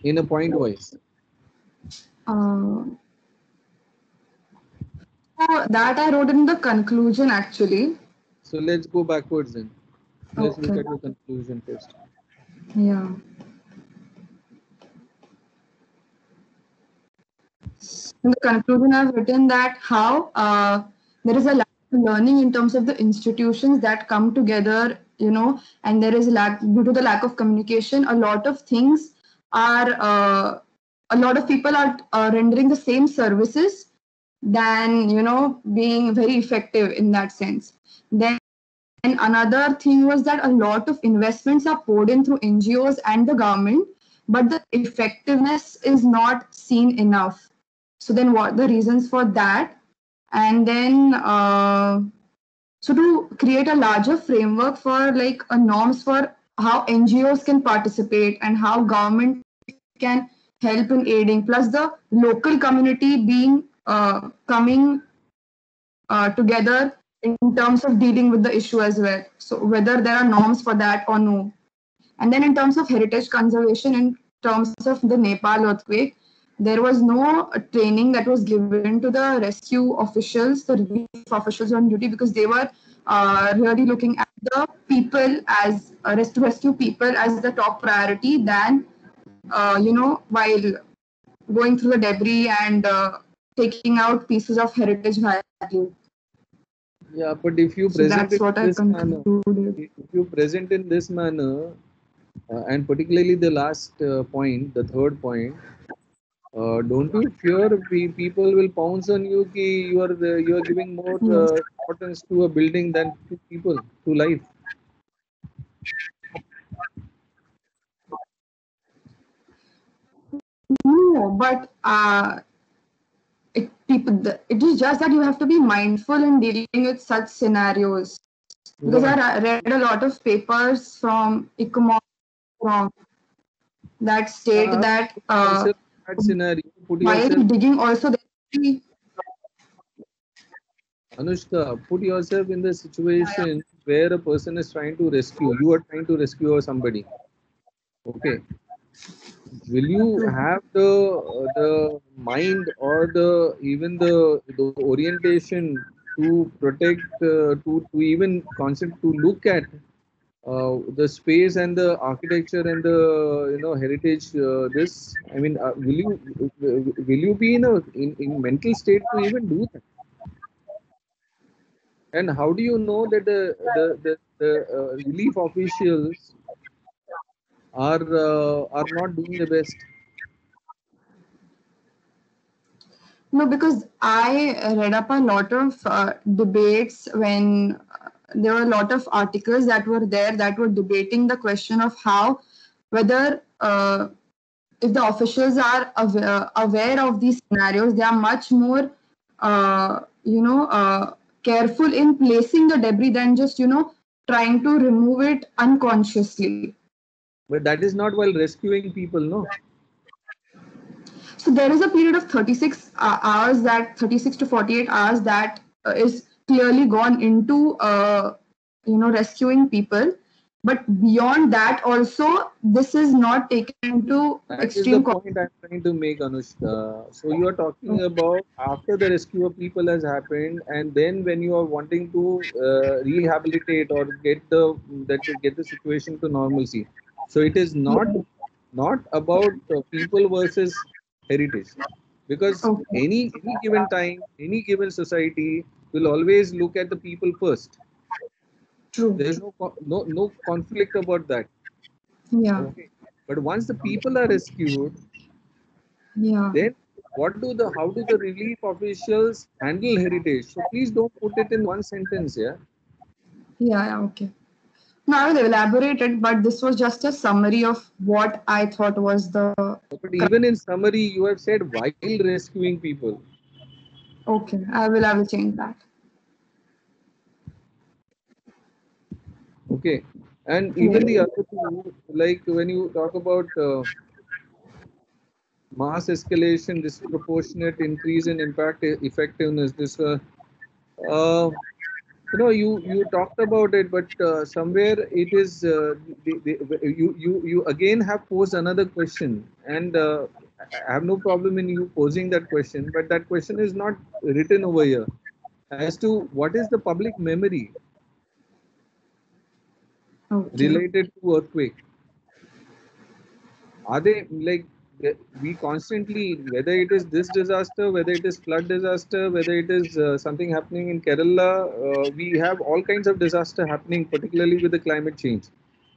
in a point wise? So that I wrote in the conclusion actually. So let's go backwards then. Let's look at the conclusion first. Yeah. In the conclusion, I've written that how there is a lack of learning in terms of the institutions that come together, and there is due to the lack of communication, a lot of things are, a lot of people are rendering the same services than, being very effective in that sense. Then another thing was that a lot of investments are poured in through NGOs and the government, but the effectiveness is not seen enough. So then what the reasons for that? And then so to create a larger framework for like a norms for how NGOs can participate and how government can help in aiding, plus the local community being coming together in terms of dealing with the issue as well. So whether there are norms for that or no. And then in terms of heritage conservation, in terms of the Nepal earthquake, there was no training that was given to the rescue officials, the relief officials on duty, because they were really looking at the people as rescue people as the top priority than while going through the debris and taking out pieces of heritage value. Yeah, but if you So present that's it what in I this manner, concluded. if you present in this manner, and particularly the last point, the third point, don't you fear people will pounce on you ki you are giving more importance to a building than to people, to life? No, but it is just that you have to be mindful in dealing with such scenarios. Because I read a lot of papers from ICMO that state that That scenario, put while yourself, digging also there Anushka, put yourself in the situation where a person is trying to rescue. You are trying to rescue somebody. Okay. Will you have the mind or the even the orientation to protect to even concept to look at the space and the architecture and the heritage? This, I mean, will you be in mental state to even do that? And how do you know that the relief officials are not doing the best? No, because I read up a lot of debates when there were a lot of articles that were there that were debating the question of how whether if the officials are aware of these scenarios, they are much more careful in placing the debris than just trying to remove it unconsciously. But that is not while rescuing people, no? So there is a period of 36 hours, that 36 to 48 hours that is clearly gone into rescuing people. But beyond that also, this is not taken into That is the extreme. point I'm trying to make, Anushka. So you are talking about after the rescue of people has happened, and then when you are wanting to rehabilitate or get the situation to normalcy. So it is not about people versus heritage, because any given time, any given society will always look at the people first. True. There is no conflict about that. Yeah. Okay. But once the people are rescued, Yeah. then how do the relief officials handle heritage? So please don't put it in one sentence, yeah. Yeah. Okay. Now I will elaborate it, but this was just a summary of what I thought was the. But even in summary, you have said while rescuing people. Okay, I will change that. Okay, and even the other two, like when you talk about mass escalation, disproportionate increase in impact effectiveness, this you talked about it, but somewhere it is you again have posed another question, and I have no problem in you posing that question, but that question is not written over here as to what is the public memory related to earthquake. Are they like we constantly, whether it is this disaster, whether it is flood disaster, whether it is something happening in Kerala, we have all kinds of disaster happening, particularly with the climate change,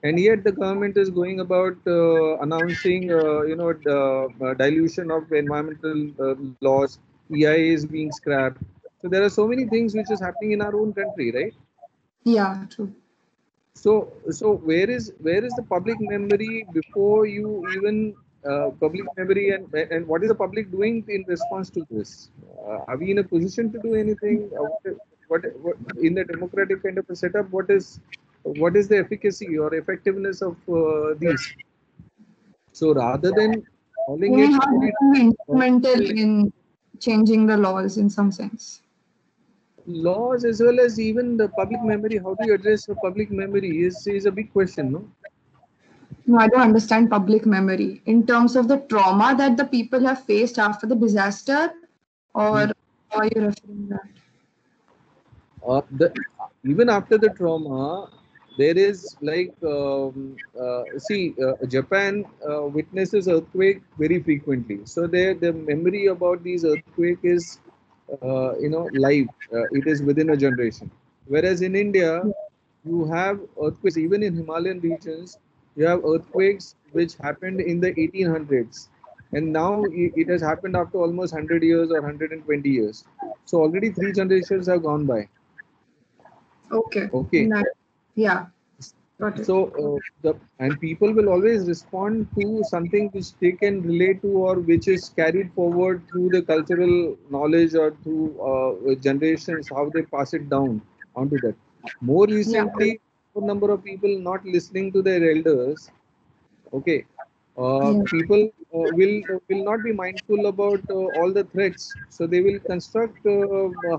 and yet the government is going about announcing dilution of environmental laws, EIA is being scrapped. So there are so many things which is happening in our own country, right? Yeah, true. So where is the public memory before you even public memory, and what is the public doing in response to this? Are we in a position to do anything? What in the democratic kind of a setup? What is the efficacy or effectiveness of these? So rather than calling I mean, it how do we instrumental in changing the laws in some sense? laws as well as even the public memory, how do you address the public memory is a big question, no? No, I don't understand public memory in terms of the trauma that the people have faced after the disaster, or how are you referring that? The even after the trauma, there is like Japan witnesses earthquake very frequently, so the memory about these earthquake is live. It is within a generation. Whereas in India, you have earthquakes even in Himalayan regions. You have earthquakes which happened in the 1800s, and now it has happened after almost 100 years or 120 years. So already 3 generations have gone by. Okay. Okay. Yeah. Got it. So and people will always respond to something which they can relate to, or which is carried forward through the cultural knowledge or through generations, how they pass it down onto that. More recently, more number of people not listening to their elders. Okay. People will not be mindful about all the threats, so they will construct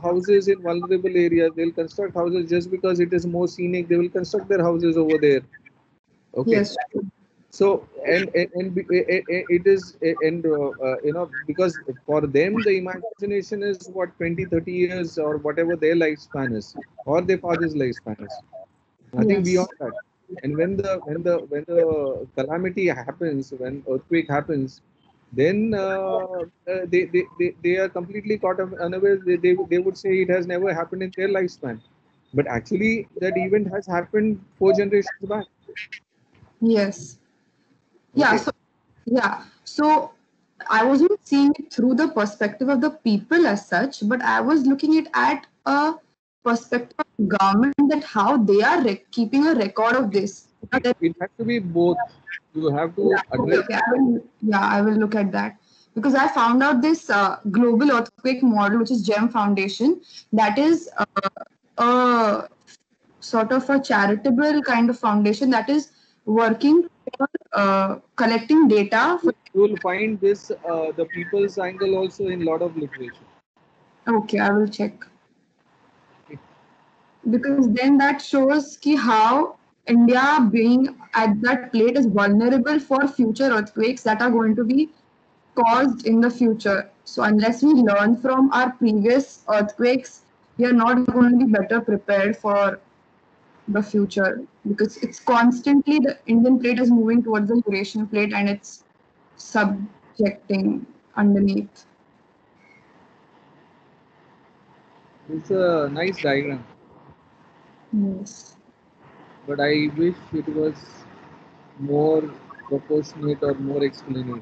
houses in vulnerable areas. They'll construct houses just because it is more scenic. They will construct their houses over there. Okay. Yes. So it is because for them the imagination is what 20, 30 years or whatever their lifespan is, or their father's lifespan is. Nothing beyond that. And when the calamity happens, when earthquake happens, then they are completely caught up unaware. They would say it has never happened in their lifespan, but actually that event has happened 4 generations back. Yes. Yeah. Okay. So I wasn't seeing it through the perspective of the people as such, but I was looking it at a perspective of government, that how they are keeping a record of this. It has to be both. You have to address. I will look at that, because I found out this global earthquake model, which is GEM Foundation, that is a sort of a charitable kind of foundation that is working for collecting data. You will find this the people's angle also in a lot of literature. Okay, I will check. Because then that shows how India being at that plate is vulnerable for future earthquakes that are going to be caused in the future. So unless we learn from our previous earthquakes, we are not going to be better prepared for the future, because it's constantly the Indian plate is moving towards the Eurasian plate and it's subjecting underneath. It's a nice diagram. Yes. But I wish it was more proportionate or more explanatory.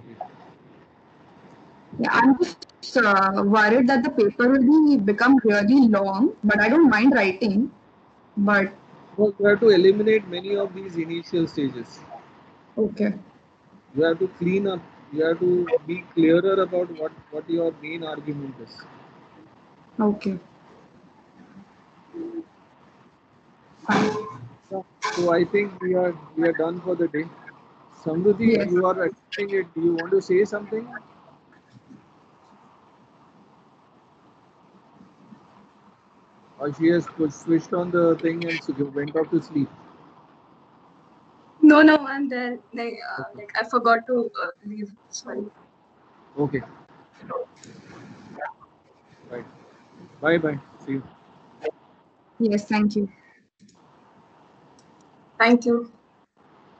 Yeah, I'm just worried that the paper will become really long, but I don't mind writing. But you have to eliminate many of these initial stages. Okay. You have to clean up. You have to be clearer about what your main argument is. Okay. So I think we are done for the day. Samruddhi, you are accepting it. Do you want to say something? Or she has switched on the thing and went off to sleep? No, I'm there. Like I forgot to leave. Sorry. Okay. Right. Bye. See you. Yes, thank you. Thank you.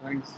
Thanks.